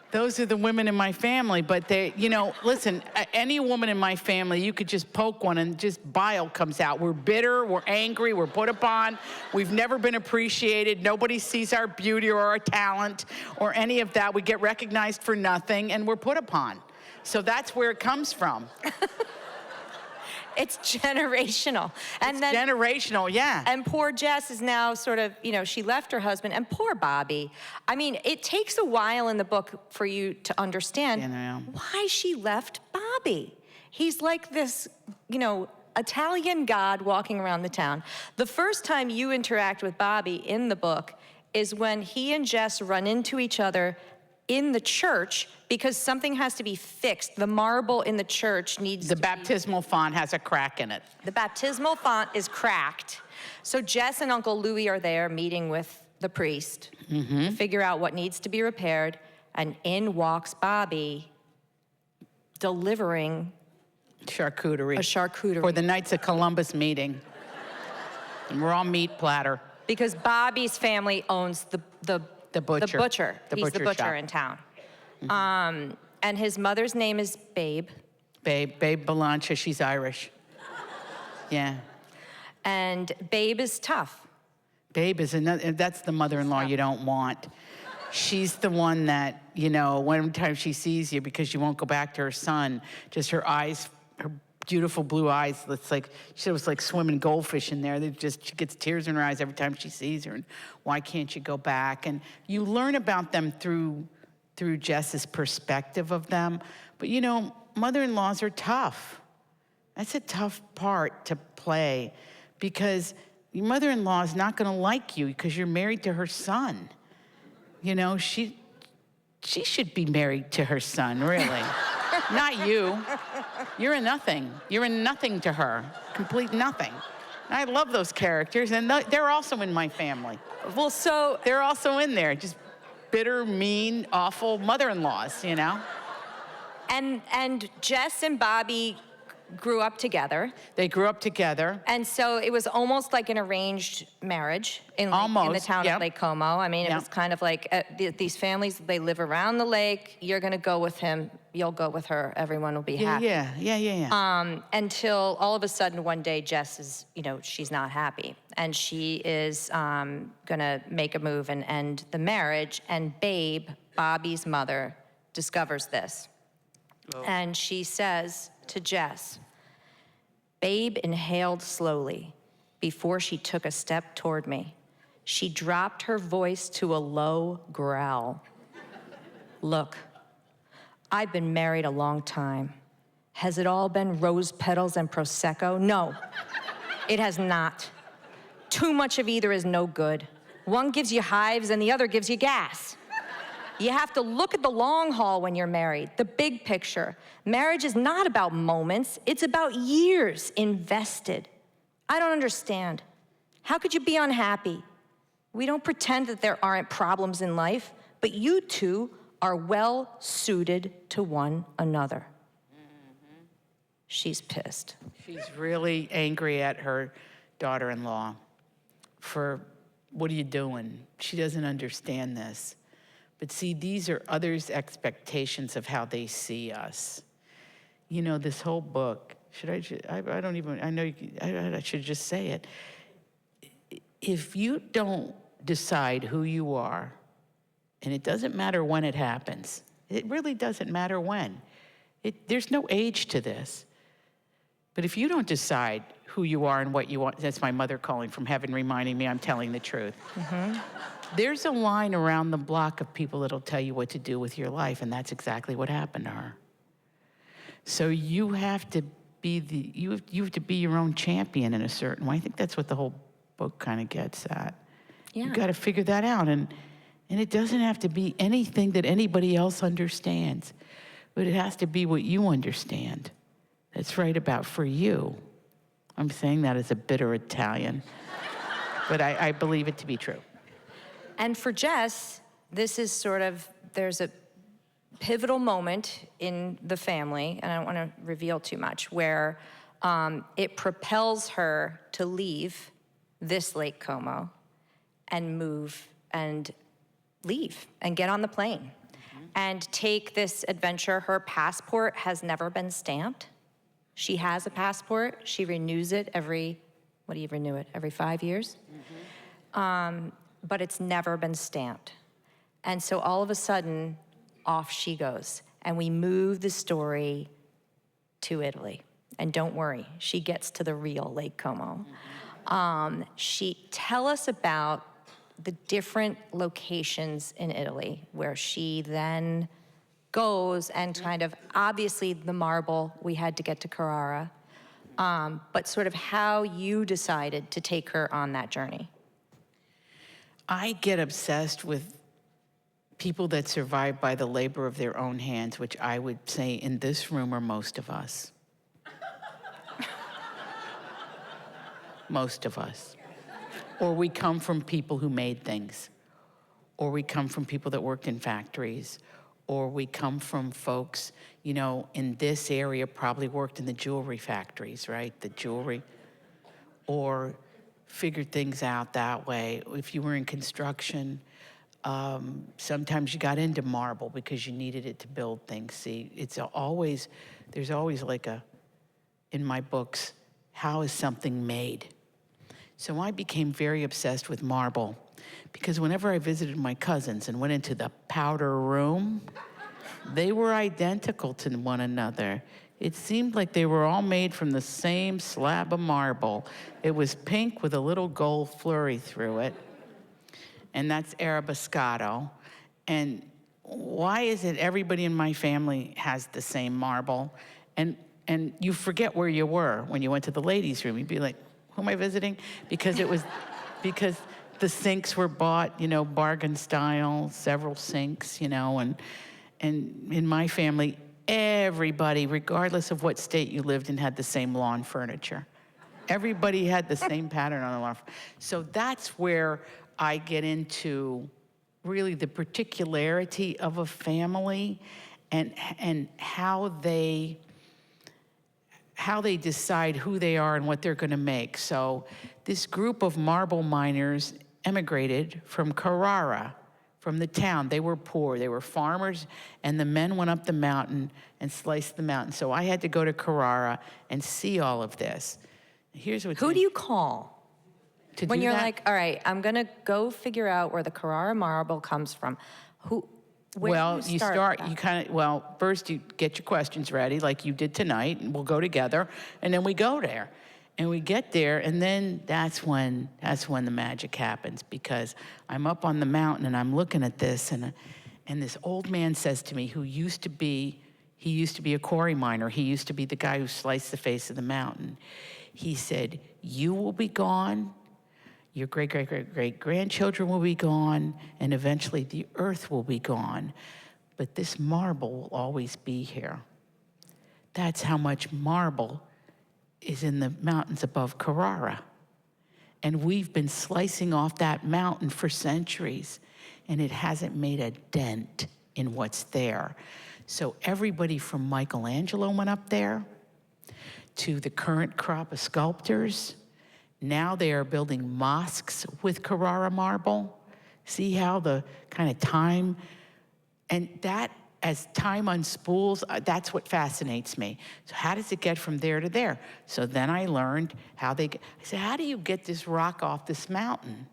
those are the women in my family, but they, you know, listen, any woman in my family, you could just poke one and just bile comes out. We're bitter, we're angry, we're put upon, we've never been appreciated, nobody sees our beauty or our talent or any of that. We get recognized for nothing and we're put upon. So that's where it comes from. It's generational. And it's generational, yeah. And poor Jess is now sort of, you know, she left her husband, and poor Bobby. I mean, it takes a while in the book for you to understand why she left Bobby. He's like this, you know, Italian god walking around the town. The first time you interact with Bobby in the book is when he and Jess run into each other in the church because something has to be fixed. The marble in the church needs The baptismal font has a crack in it. The baptismal font is cracked. So Jess and Uncle Louie are there meeting with the priest to figure out what needs to be repaired, and in walks Bobby delivering charcuterie. A charcuterie. For the Knights of Columbus meeting. And raw meat platter. Because Bobby's family owns the butcher. He's the butcher shop in town. And his mother's name is Babe. Babe Belancha, she's Irish. Yeah. And Babe is tough. Babe is another, that's the mother-in-law you don't want. She's the one that, you know, one time she sees you because you won't go back to her son, just her eyes, her beautiful blue eyes, it's like, she was like swimming goldfish in there. She gets tears in her eyes every time she sees her, and why can't you go back? And you learn about them through Jess's perspective of them. But you know, mother-in-laws are tough. That's a tough part to play because your mother-in-law is not gonna like you because you're married to her son. You know, she should be married to her son, really. Not you. You're a nothing. You're a nothing to her. Complete nothing. I love those characters, and they're also in my family. Well, so they're also in there, just bitter, mean, awful mother-in-laws, you know? And Jess and Bobby grew up together. They grew up together. And so it was almost like an arranged marriage in the town of Lake Como. I mean, it was kind of like these families, they live around the lake. You're going to go with him. You'll go with her. Everyone will be happy. Yeah. Until all of a sudden one day Jess is, you know, she's not happy. And she is going to make a move and end the marriage. And Babe, Bobby's mother, discovers this. Oh. And she says to Jess, Babe inhaled slowly before she took a step toward me. She dropped her voice to a low growl. Look, I've been married a long time. Has it all been rose petals and Prosecco? No, it has not. Too much of either is no good. One gives you hives and the other gives you gas. You have to look at the long haul when you're married, the big picture. Marriage is not about moments, it's about years invested. I don't understand. How could you be unhappy? We don't pretend that there aren't problems in life, but you two are well suited to one another. She's pissed. She's really angry at her daughter-in-law for, what are you doing? She doesn't understand this. But see, these are others' expectations of how they see us. You know, this whole book, I should just say it. If you don't decide who you are, and it doesn't matter when it happens, it really doesn't matter when. There's no age to this. But if you don't decide who you are and what you want, that's my mother calling from heaven, reminding me I'm telling the truth. There's a line around the block of people that'll tell you what to do with your life, and that's exactly what happened to her. So you have to be you have to be your own champion in a certain way. I think that's what the whole book kind of gets at. Yeah. You got to figure that out, and it doesn't have to be anything that anybody else understands, but it has to be what you understand. That's right about for you. I'm saying that as a bitter Italian, but I believe it to be true. And for Jess, this is sort of, there's a pivotal moment in the family, and I don't want to reveal too much, where it propels her to leave this Lake Como and move and leave and get on the plane and take this adventure. Her passport has never been stamped. She has a passport. She renews it every, what do you renew it? Every 5 years? But it's never been stamped. And so all of a sudden, off she goes. And we move the story to Italy. And don't worry, she gets to the real Lake Como. Tell us about the different locations in Italy where she then goes and kind of, obviously the marble, we had to get to Carrara, but sort of how you decided to take her on that journey. I get obsessed with people that survive by the labor of their own hands, which I would say in this room are most of us. Most of us. Or we come from people who made things. Or we come from people that worked in factories. Or we come from folks, you know, in this area probably worked in the jewelry factories, right? The jewelry. Or figured things out that way. If you were in construction, sometimes you got into marble because you needed it to build things. See, there's always like in my books, how is something made? So I became very obsessed with marble because whenever I visited my cousins and went into the powder room, they were identical to one another. It seemed like they were all made from the same slab of marble. It was pink with a little gold flurry through it. And that's arabescato. And why is it everybody in my family has the same marble? And you forget where you were when you went to the ladies' room. You'd be like, who am I visiting? Because the sinks were bought, you know, bargain style, several sinks, you know, and in my family, everybody, regardless of what state you lived in, had the same lawn furniture. Everybody had the same pattern on the lawn. So that's where I get into really the particularity of a family and how they decide who they are and what they're going to make. So this group of marble miners emigrated from Carrara, from the town. They were poor. They were farmers, and the men went up the mountain and sliced the mountain. So I had to go to Carrara and see all of this. Who do you call when you're like, all right, I'm going to go figure out where the Carrara marble comes from? First you get your questions ready like you did tonight, and we'll go together, and then we go there. And we get there, and then that's when the magic happens, because I'm up on the mountain and I'm looking at this, and this old man says to me, who used to be He used to be a quarry miner. He used to be the guy who sliced the face of the mountain. He said, you will be gone, your great-great-great-great-grandchildren will be gone, and eventually the earth will be gone. But this marble will always be here. That's how much marble is in the mountains above Carrara. And we've been slicing off that mountain for centuries, and it hasn't made a dent in what's there. So everybody from Michelangelo went up there to the current crop of sculptors. Now they are building mosques with Carrara marble. See how the kind of time, and that as time unspools, that's what fascinates me. So how does it get from there to there? So then I learned how I said, how do you get this rock off this mountain?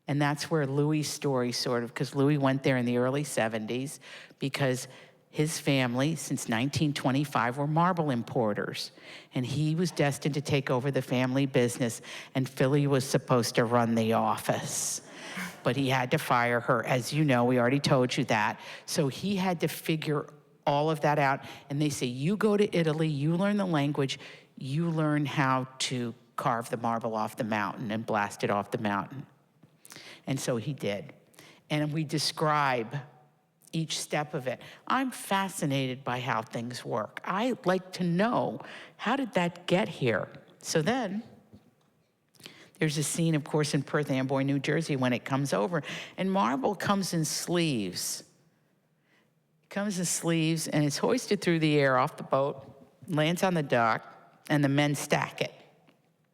And that's where Louis' story sort of, because Louis went there in the early 70s because his family, since 1925, were marble importers. And he was destined to take over the family business, and Philly was supposed to run the office. But he had to fire her. As you know, we already told you that. So he had to figure all of that out. And they say, you go to Italy, you learn the language, you learn how to carve the marble off the mountain and blast it off the mountain. And so he did. And we describe each step of it. I'm fascinated by how things work. I like to know, how did that get here? So then, there's a scene, of course, in Perth Amboy, New Jersey, when it comes over, and marble comes in sleeves. It comes in sleeves, and it's hoisted through the air off the boat, lands on the dock, and the men stack it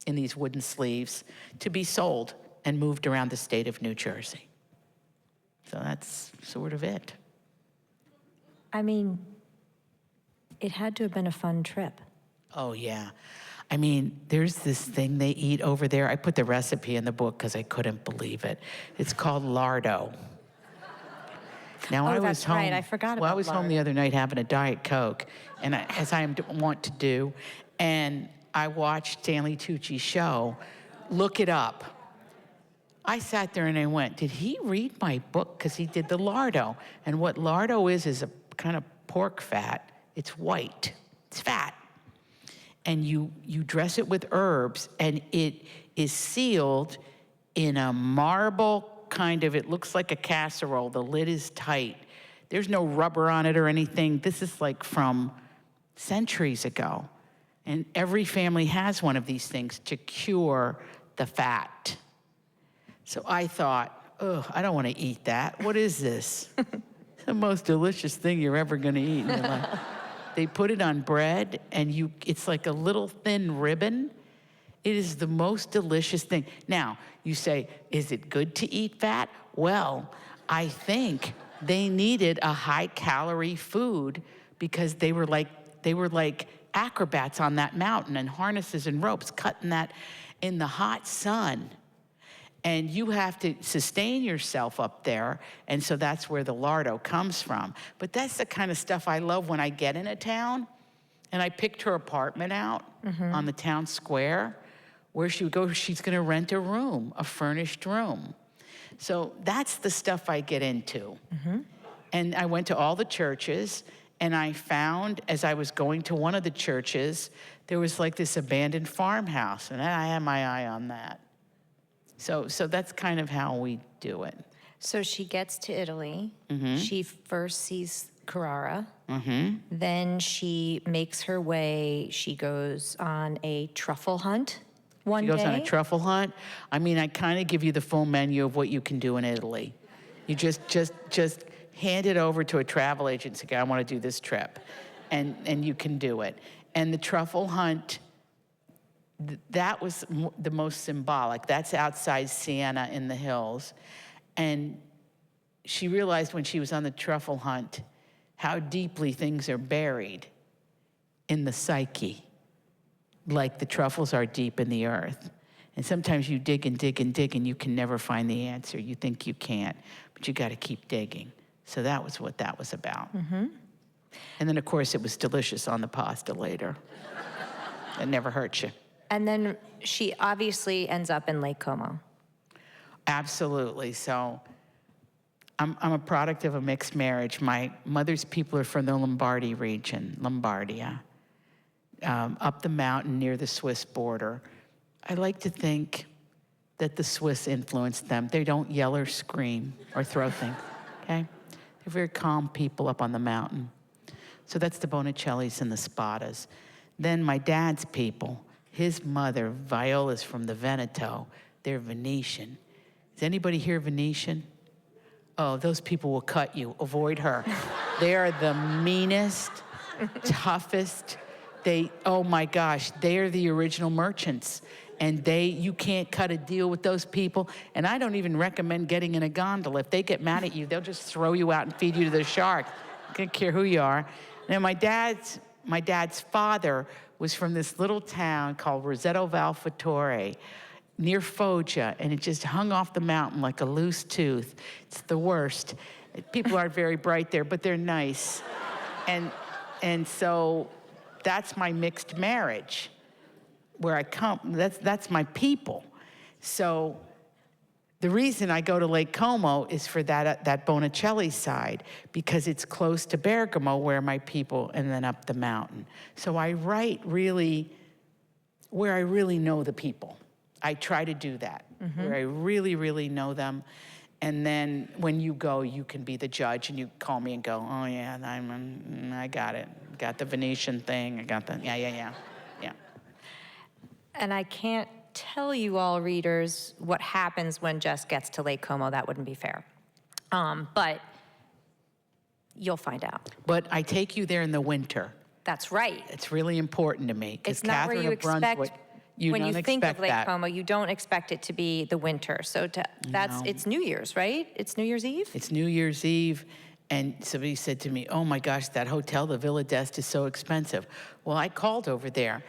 in these wooden sleeves to be sold and moved around the state of New Jersey. So that's sort of it. I mean, it had to have been a fun trip. Oh, yeah. I mean, there's this thing they eat over there. I put the recipe in the book because I couldn't believe it. It's called lardo. Now, I was home. Right. I forgot about Well, I was home the other night having a Diet Coke, and as I want to do, and I watched Stanley Tucci's show. Look it up. I sat there and I went, did he read my book? Because he did the lardo. And what lardo is a kind of pork fat. It's white. It's fat. And you dress it with herbs, and it is sealed in a marble kind of, it looks like a casserole. The lid is tight. There's no rubber on it or anything. This is like from centuries ago. And every family has one of these things to cure the fat. So I thought, oh, I don't want to eat that. What is this? It's the most delicious thing you're ever going to eat in your life. They put it on bread, and it's like a little thin ribbon. It is the most delicious thing. Now, you say, is it good to eat fat? Well, I think they needed a high-calorie food because they were like acrobats on that mountain and harnesses and ropes, cutting that in the hot sun. And you have to sustain yourself up there, and so that's where the lardo comes from. But that's the kind of stuff I love when I get in a town. And I picked her apartment out on the town square where she would go. She's going to rent a room, a furnished room. So that's the stuff I get into. And I went to all the churches, and I found, as I was going to one of the churches, there was like this abandoned farmhouse, and I had my eye on that. So that's kind of how we do it. So she gets to Italy. She first sees Carrara. Then she makes her way. She goes on a truffle hunt one day. She goes on a truffle hunt. I mean, I kind of give you the full menu of what you can do in Italy. You just hand it over to a travel agent and say, I want to do this trip. And you can do it. And the truffle hunt, that was the most symbolic. That's outside Siena in the hills. And she realized when she was on the truffle hunt how deeply things are buried in the psyche, like the truffles are deep in the earth. And sometimes you dig and dig and dig and you can never find the answer. You think you can't, but you got to keep digging. So that was what that was about. And then, of course, it was delicious on the pasta later. It never hurts you. And then she obviously ends up in Lake Como. Absolutely. So I'm a product of a mixed marriage. My mother's people are from the Lombardy region, Lombardia, up the mountain near the Swiss border. I like to think that the Swiss influenced them. They don't yell or scream or throw things, okay? They're very calm people up on the mountain. So that's the Bonicellis and the Spadas. Then my dad's people, his mother, Viola's from the Veneto. They're Venetian. Is anybody here Venetian? Oh, those people will cut you. Avoid her. They are the meanest, toughest. Oh my gosh, they are the original merchants. And you can't cut a deal with those people. And I don't even recommend getting in a gondola. If they get mad at you, they'll just throw you out and feed you to the sharks. I don't care who you are. Now, my dad's father was from this little town called Roseto Valfatore, near Foggia, and it just hung off the mountain like a loose tooth. It's the worst. People aren't very bright there, but they're nice. And so that's my mixed marriage. Where I come, that's my people. So the reason I go to Lake Como is for that Bonicelli side, because it's close to Bergamo, where my people, and then up the mountain. So I write really where I really know the people. I try to do that, where I really, really know them. And then when you go, you can be the judge, and you call me and go, oh yeah, I got it. Got the Venetian thing, I got the, yeah. And I can't tell you all, readers, what happens when Jess gets to Lake Como. That wouldn't be fair. But you'll find out. But I take you there in the winter. That's right. It's really important to me. It's not Catherine where you expect, when you think of Lake Como, you don't expect it to be the winter. So it's New Year's, right? It's New Year's Eve? It's New Year's Eve. And somebody said to me, oh my gosh, that hotel, the Villa d'Este, is so expensive. Well, I called over there.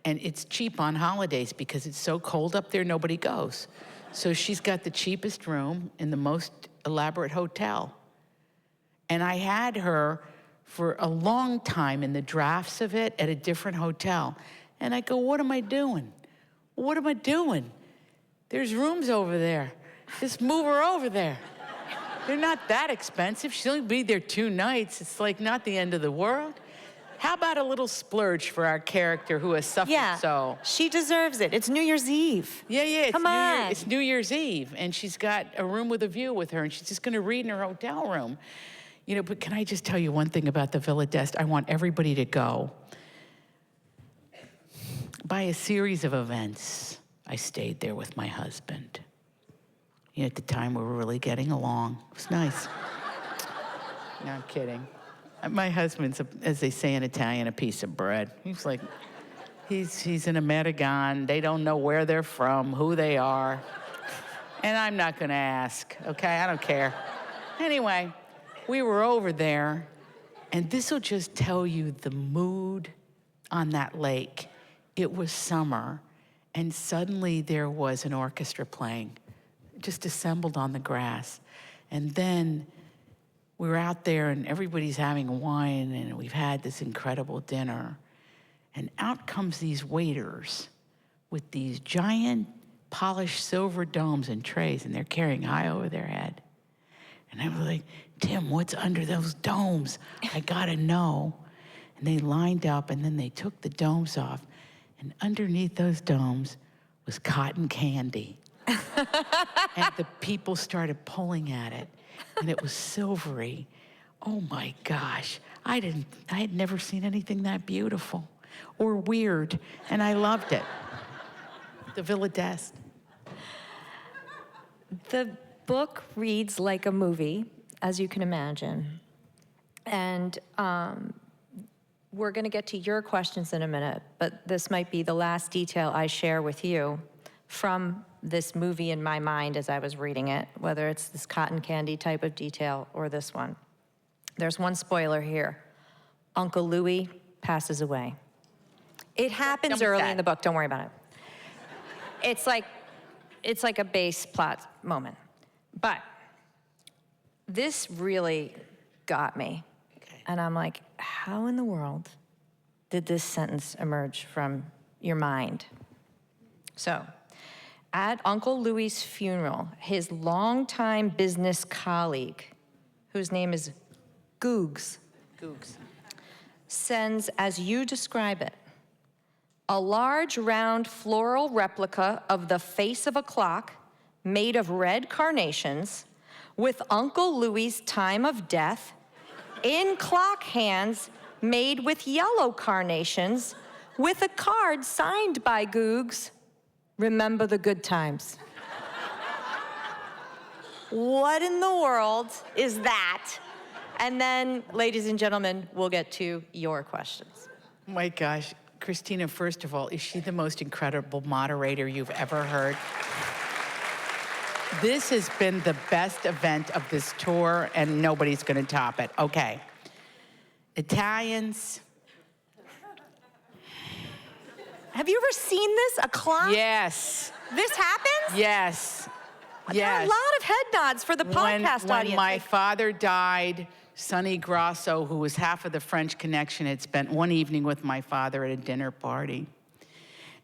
And it's cheap on holidays because it's so cold up there, nobody goes. So she's got the cheapest room in the most elaborate hotel. And I had her for a long time in the drafts of it at a different hotel. And I go, what am I doing? What am I doing? There's rooms over there. Just move her over there. They're not that expensive. She'll only be there 2 nights. It's like not the end of the world. How about a little splurge for our character who has suffered so? She deserves it. It's New Year's Eve. Yeah. Come on. It's New Year's Eve, and she's got a room with a view with her, and she's just going to read in her hotel room. But can I just tell you one thing about the Villa d'Este? I want everybody to go. By a series of events, I stayed there with my husband. At the time, we were really getting along. It was nice. No, I'm kidding. My husband's, as they say in Italian, a piece of bread. He's like, he's an American. They don't know where they're from, who they are. And I'm not going to ask, okay? I don't care. Anyway, we were over there, and this will just tell you the mood on that lake. It was summer, and suddenly there was an orchestra playing, just assembled on the grass. And then we were out there, and everybody's having wine, and we've had this incredible dinner. And out comes these waiters with these giant polished silver domes and trays, and they're carrying high over their head. And I was like, Tim, what's under those domes? I gotta know. And they lined up, and then they took the domes off, and underneath those domes was cotton candy. And the people started pulling at it, and it was silvery. Oh my gosh, I had never seen anything that beautiful or weird, and I loved it. The Villa d'Este. The book reads like a movie, as you can imagine. And we're going to get to your questions in a minute, but this might be the last detail I share with you from this movie in my mind as I was reading it, whether it's this cotton candy type of detail or this one. There's one spoiler here. Uncle Louis passes away. It happens early in the book, don't worry about it. It's like a base plot moment. But this really got me. Okay. And I'm like, how in the world did this sentence emerge from your mind? So, at Uncle Louis's funeral, his longtime business colleague, whose name is Googs, Googs, sends, as you describe it, a large, round floral replica of the face of a clock made of red carnations with Uncle Louie's time of death in clock hands made with yellow carnations with a card signed by Googs, "Remember the good times." What in the world is that? And then, ladies and gentlemen, we'll get to your questions. My gosh, Christina, first of all, is she the most incredible moderator you've ever heard? This has been the best event of this tour, and nobody's gonna top it. Okay. Italians. Have you ever seen this? A clock? Yes. This happens? Yes. There are a lot of head nods for the podcast When audience. my father died, Sonny Grasso, who was half of the French Connection, had spent one evening with my father at a dinner party.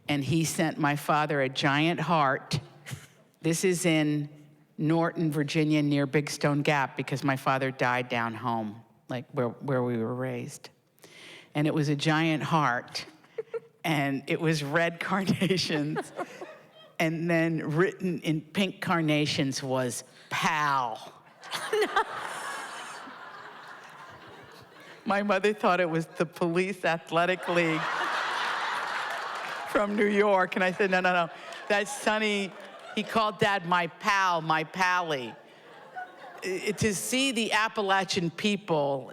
And he sent my father a giant heart. This is in Norton, Virginia, near Big Stone Gap, because my father died down home, like where we were raised. And it was a giant heart, and it was red carnations. And then written in pink carnations was "pal." My mother thought it was the Police Athletic League from New York. And I said, no, that's Sonny. He called Dad my pal, my pally. To see the Appalachian people,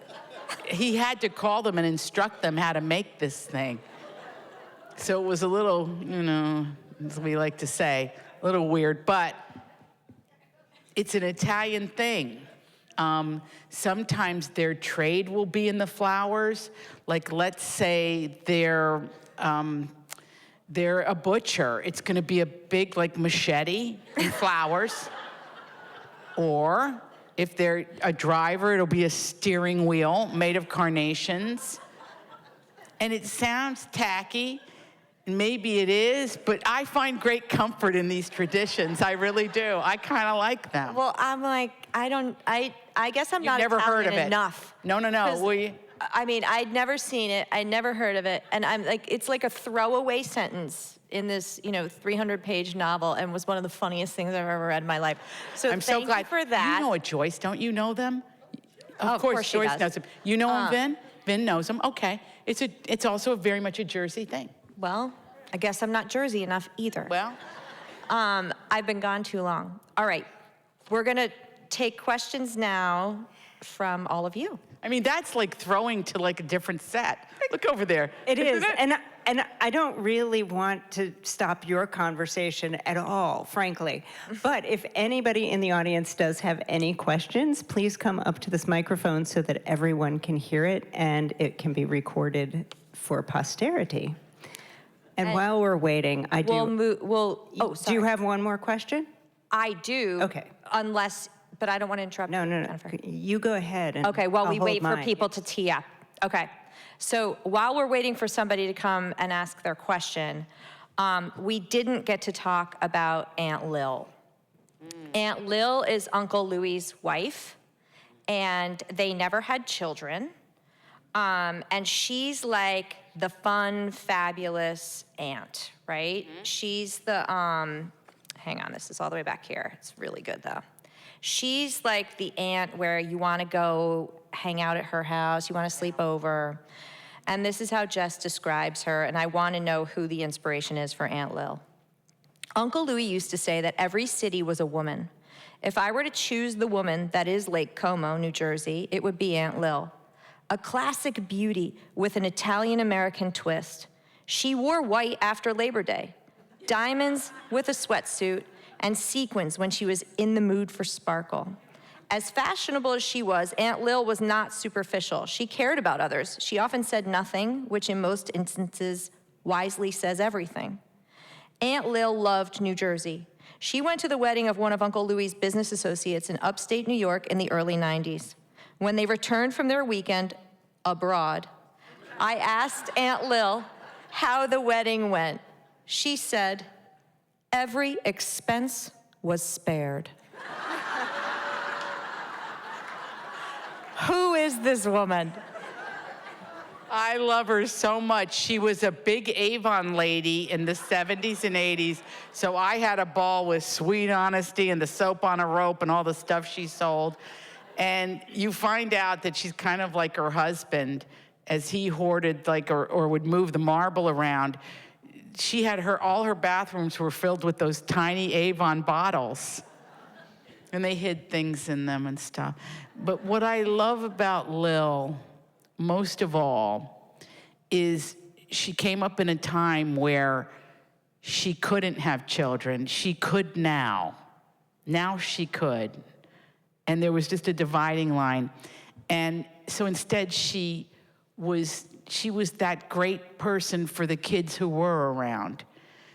he had to call them and instruct them how to make this thing. So it was a little, as we like to say, a little weird, but it's an Italian thing. Sometimes their trade will be in the flowers. Like, let's say they're a butcher. It's gonna be a big, like, machete and flowers. Or if they're a driver, it'll be a steering wheel made of carnations. And it sounds tacky. Maybe it is, but I find great comfort in these traditions. I really do. I kind of like them. Well, I'm like, I guess I'm You've not never Italian heard of it. enough. No. Will you? I mean, I'd never seen it. I'd never heard of it. And I'm like, it's like a throwaway sentence in this, 300-page novel, and was one of the funniest things I've ever read in my life. So I'm so glad. you for that. You know a Joyce, don't you know them? Of course she Joyce does. knows them. You know him, Vin? Vin knows him. Okay. It's also very much a Jersey thing. Well, I guess I'm not Jersey enough either. Well, I've been gone too long. All right, we're gonna take questions now from all of you. I mean, that's like throwing to like a different set. Look over there. It is, and I don't really want to stop your conversation at all, frankly. But if anybody in the audience does have any questions, please come up to this microphone so that everyone can hear it and it can be recorded for posterity. And while we're waiting, I do. Do you have one more question? I do. Okay. But I don't want to interrupt. No. Jennifer. You go ahead. And Okay, while I'll we hold wait for mine. people to tee up. Okay, so while we're waiting for somebody to come and ask their question, we didn't get to talk about Aunt Lil. Aunt Lil is Uncle Louie's wife, and they never had children. And she's like the fun, fabulous aunt, right? She's the, hang on, this is all the way back here. It's really good though. She's like the aunt where you wanna go hang out at her house, you wanna sleep over. And this is how Jess describes her, and I wanna know who the inspiration is for Aunt Lil. Uncle Louie used to say that every city was a woman. If I were to choose the woman that is Lake Como, New Jersey, it would be Aunt Lil. A classic beauty with an Italian-American twist. She wore white after Labor Day, diamonds with a sweatsuit, and sequins when she was in the mood for sparkle. As fashionable as she was, Aunt Lil was not superficial. She cared about others. She often said nothing, which in most instances wisely says everything. Aunt Lil loved New Jersey. She went to the wedding of one of Uncle Louie's business associates in upstate New York in the early 90s. When they returned from their weekend abroad, I asked Aunt Lil how the wedding went. She said, "Every expense was spared." love this woman. I love her so much. She was a big Avon lady in the 70s and 80s, so I had a ball with Sweet Honesty and the Soap on a Rope and all the stuff she sold. And you find out that she's kind of like her husband, as he hoarded, like, or would move the marble around. She had all her bathrooms were filled with those tiny Avon bottles. And they hid things in them and stuff. But what I love about Lil, most of all, is she came up in a time where she couldn't have children. She could now. Now she could. And there was just a dividing line. And so instead she was that great person for the kids who were around.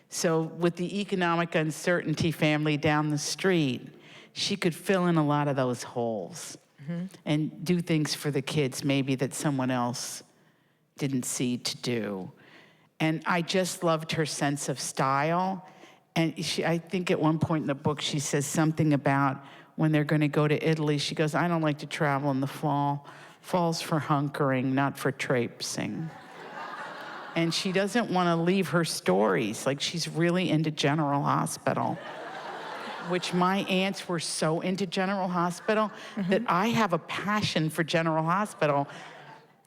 So with the economic uncertainty family down the street, she could fill in a lot of those holes and do things for the kids maybe that someone else didn't see to do. And I just loved her sense of style. And I think at one point in the book, she says something about when they're going to go to Italy. She goes, I don't like to travel in the fall. Fall's for hunkering, not for traipsing. And she doesn't want to leave her stories. Like, she's really into General Hospital, which my aunts were so into General Hospital that I have a passion for General Hospital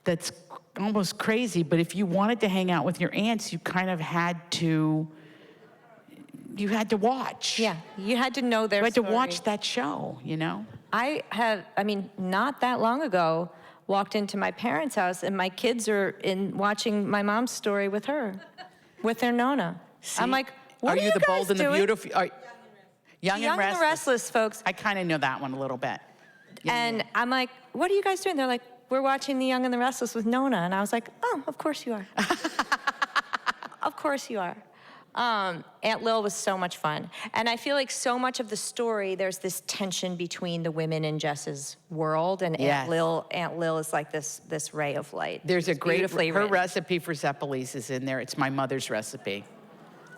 that's almost crazy. But if you wanted to hang out with your aunts, you kind of had to watch. Yeah, you had to know their story. You had to story. watch that show, you know? Not that long ago, walked into my parents' house and my kids are watching my mom's story with her, with their Nona. See? I'm like, what are you the guys Bold and doing? the Beautiful? Young and Restless. Restless, folks. I kind of know that one a little bit. And I'm like, what are you guys doing? They're like, we're watching The Young and the Restless with Nona. And I was like, oh, of course you are. Of course you are. Aunt Lil was so much fun. And I feel like so much of the story, there's this tension between the women in Jess's world, and Yes. Aunt Lil is like this ray of light. There's a great, beautifully her written. recipe for Zeppelins is in there. It's my mother's recipe.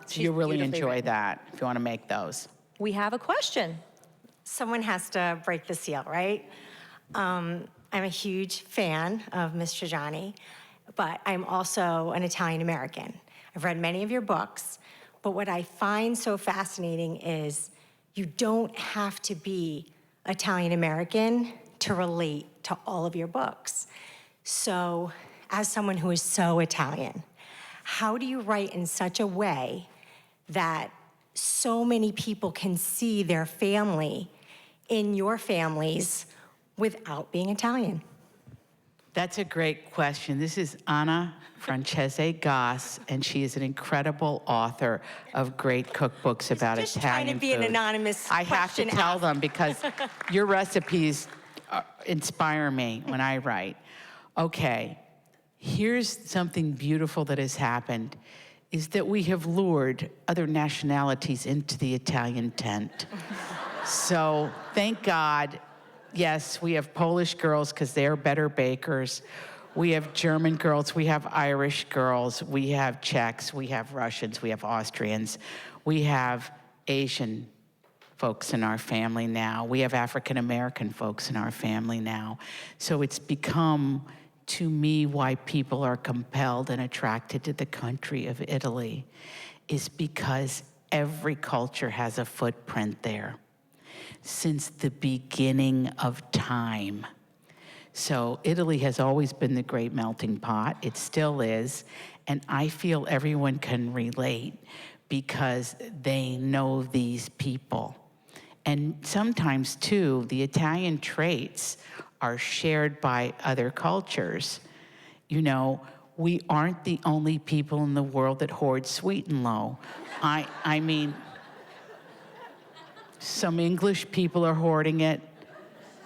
So She's you'll really beautifully enjoy written. that if you want to make those. We have a question. Someone has to break the seal, right? I'm a huge fan of Miss Trigiani, but I'm also an Italian-American. I've read many of your books, but what I find so fascinating is you don't have to be Italian-American to relate to all of your books. So, as someone who is so Italian, how do you write in such a way that so many people can see their family in your families without being Italian? That's a great question. This is Anna Francese Goss, and she is an incredible author of great cookbooks about just Italian trying to be food. an anonymous I have to question tell asked. them because your recipes inspire me when I write. Okay, here's something beautiful that has happened, is that we have lured other nationalities into the Italian tent. So thank God. Yes, we have Polish girls because they're better bakers. We have German girls, we have Irish girls, we have Czechs, we have Russians, we have Austrians, we have Asian folks in our family now. We have African American folks in our family now. So it's become, to me, why people are compelled and attracted to the country of Italy, is because every culture has a footprint there since the beginning of time. So Italy has always been the great melting pot. It still is. And I feel everyone can relate because they know these people. And sometimes, too, the Italian traits are shared by other cultures. You know, we aren't the only people in the world that hoard Sweet and Low. I mean, some English people are hoarding it,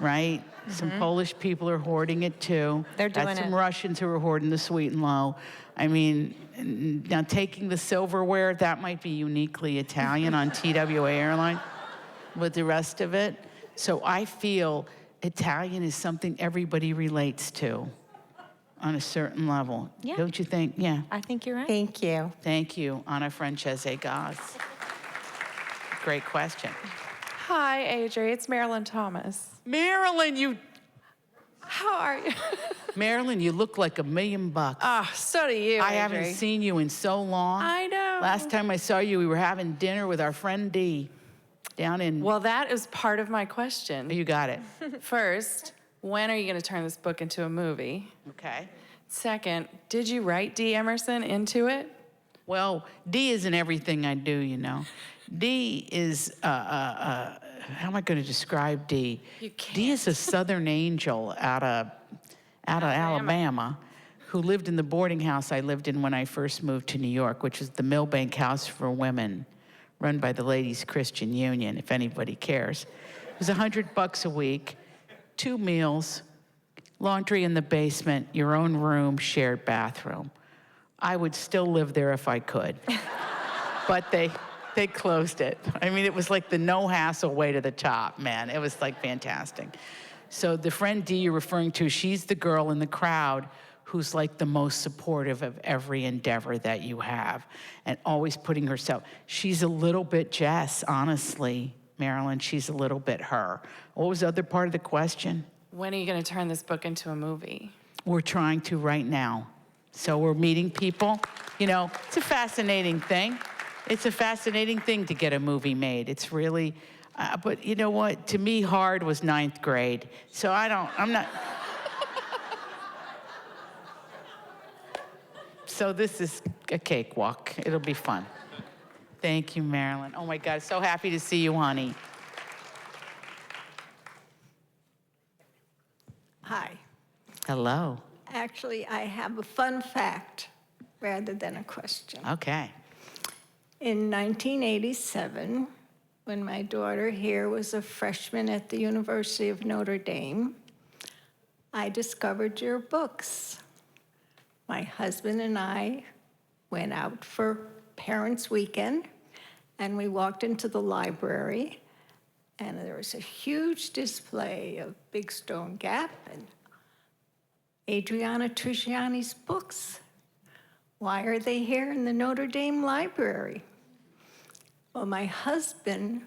right? Some Polish people are hoarding it too. They're doing Got some it. Russians who are hoarding the Sweet and Low. I mean, now taking the silverware, that might be uniquely Italian on TWA airline, but the rest of it. So I feel Italian is something everybody relates to on a certain level. Yeah. Don't you think? Yeah. I think you're right. Thank you. Thank you, Anna Francese Goss. Great question. Hi, Adri. It's Marilyn Thomas. Marilyn, you... How are you? Marilyn, you look like $1 million. Oh, so do you, I Adri. haven't seen you in so long. I know. Last time I saw you, we were having dinner with our friend Dee down in... Well, that is part of my question. You got it. First, when are you going to turn this book into a movie? Okay. Second, did you write Dee Emerson into it? Well, Dee isn't everything I do, you know. Dee is, how am I going to describe Dee? You can't. Dee is a Southern angel out of Alabama, who lived in the boarding house I lived in when I first moved to New York, which is the Millbank House for Women, run by the Ladies Christian Union, if anybody cares. It was $100 a week, 2 meals, laundry in the basement, your own room, shared bathroom. I would still live there if I could, but they closed it. I mean, it was like the no-hassle way to the top, man. It was like fantastic. So the friend Dee you're referring to, she's the girl in the crowd who's like the most supportive of every endeavor that you have and always putting herself. She's a little bit Jess, honestly, Marilyn. She's a little bit her. What was the other part of the question? When are you going to turn this book into a movie? We're trying to right now. So we're meeting people. You know, it's a fascinating thing. It's a fascinating thing to get a movie made. It's really, but you know what? To me, hard was 9th grade. So I'm not. So this is a cakewalk. It'll be fun. Thank you, Marilyn. Oh my God, so happy to see you, honey. Hi. Hello. Actually, I have a fun fact rather than a question. Okay. In 1987, when my daughter here was a freshman at the University of Notre Dame, I discovered your books. My husband and I went out for Parents' Weekend, and we walked into the library, and there was a huge display of Big Stone Gap and Adriana Trigiani's books. Why are they here in the Notre Dame Library? Well, my husband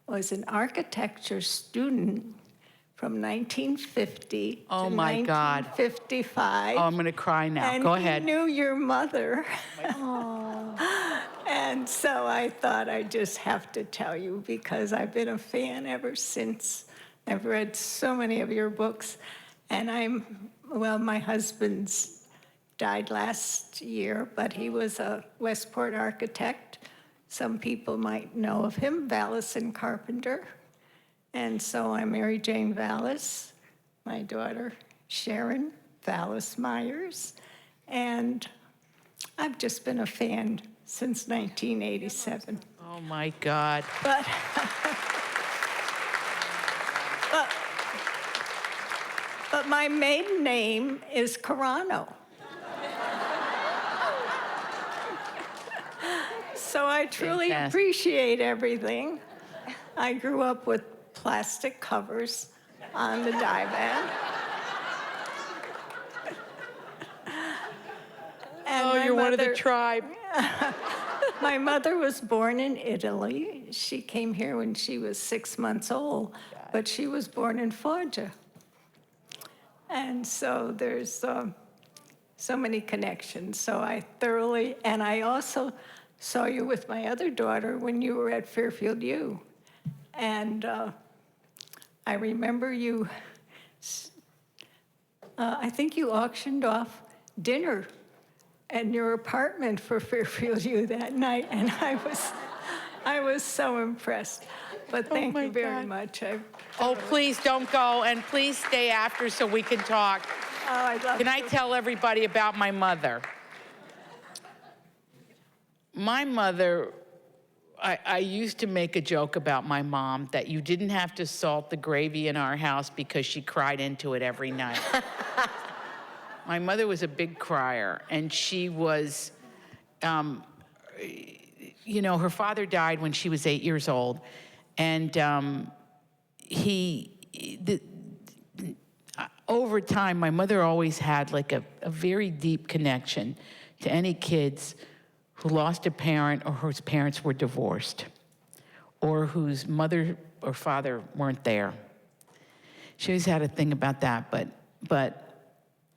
was an architecture student from 1950 to 1955. Oh, I'm going to cry now. And Go ahead. he knew your mother. And so I thought I'd just have to tell you because I've been a fan ever since. I've read so many of your books. And my husband's died last year, but he was a Westport architect. Some people might know of him, Vallis and Carpenter. And so I'm Mary Jane Vallis, my daughter Sharon Vallis Myers, and I've just been a fan since 1987. Oh my God. But my maiden name is Carano. So I truly appreciate everything. I grew up with plastic covers on the divan. And you're one of the tribe. My mother was born in Italy. She came here when she was 6 months old, but she was born in Foggia. And so there's so many connections. So I also saw you with my other daughter when you were at Fairfield U. And I remember you, I think you auctioned off dinner in your apartment for Fairfield U that night, and I was so impressed. But thank you very much. Oh, please don't go, and please stay after so we can talk. Oh, I'd love Can I tell everybody about my mother? My mother, I used to make a joke about my mom that you didn't have to salt the gravy in our house because she cried into it every night. My mother was a big crier, and she was, you know, her father died when she was 8 years old, and over time, my mother always had like a very deep connection to any kids who lost a parent or whose parents were divorced or whose mother or father weren't there. She always had a thing about that, but But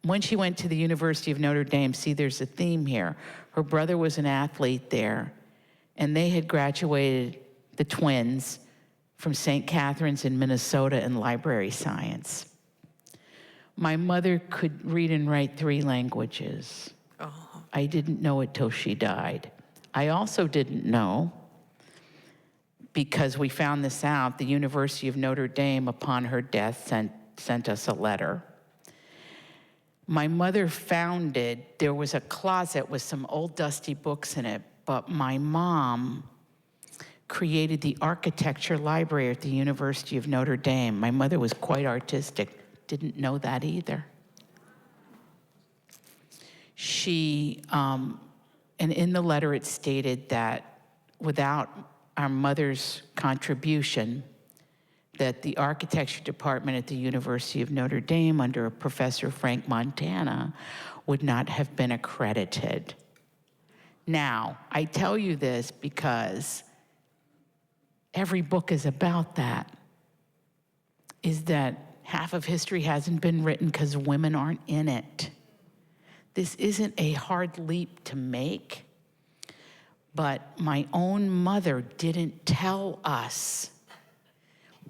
when she went to the University of Notre Dame, see, there's a theme here. Her brother was an athlete there, and they had graduated, the twins, from St. Catherine's in Minnesota in library science. My mother could read and write 3 languages. Oh. I didn't know it till she died. I also didn't know, because we found this out, the University of Notre Dame, upon her death, sent us a letter. My mother there was a closet with some old dusty books in it, but my mom created the architecture library at the University of Notre Dame. My mother was quite artistic, didn't know that either. She, and in the letter it stated that without our mother's contribution, that the architecture department at the University of Notre Dame under Professor Frank Montana would not have been accredited. Now, I tell you this because every book is about that, is that half of history hasn't been written because women aren't in it. This isn't a hard leap to make, but my own mother didn't tell us.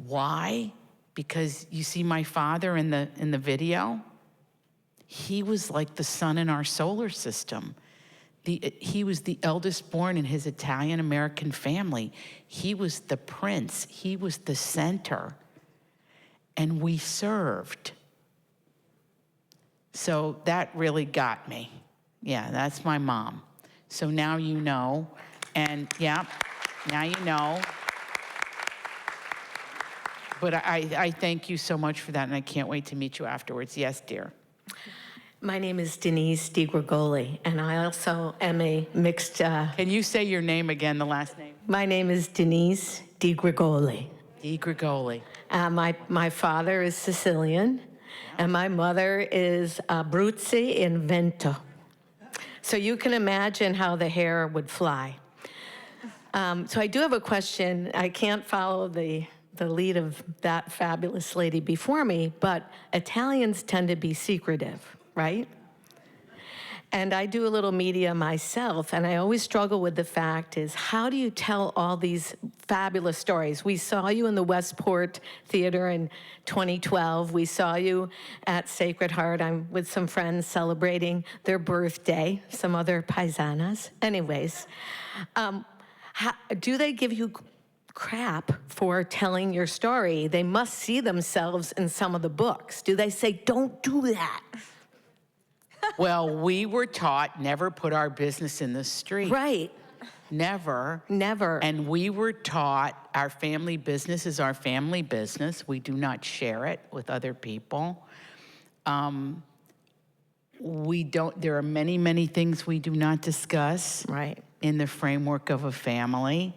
Why? Because you see my father in the video? He was like the sun in our solar system. He was the eldest born in his Italian-American family. He was the prince. He was the center. And we served. So that really got me. Yeah, that's my mom. So now you know. And yeah, now you know. But I thank you so much for that, and I can't wait to meet you afterwards. Yes, dear. My name is Denise DiGregoli, and I also am a mixed... Can you say your name again, the last name? My name is Denise DiGregoli. DiGregoli. My father is Sicilian, and my mother is Abruzzi in Vento. So you can imagine how the hair would fly. So I do have a question. I can't follow the lead of that fabulous lady before me, but Italians tend to be secretive, right? And I do a little media myself, and I always struggle with the fact is, how do you tell all these fabulous stories? We saw you in the Westport Theater in 2012. We saw you at Sacred Heart. I'm with some friends celebrating their birthday, some other paisanas. Anyways, do they give you crap for telling your story? They must see themselves in some of the books. Do they say, don't do that? Well, we were taught never put our business in the street. Right. Never. Never. And we were taught our family business is our family business. We do not share it with other people. There are many, many things we do not discuss. Right. In the framework of a family.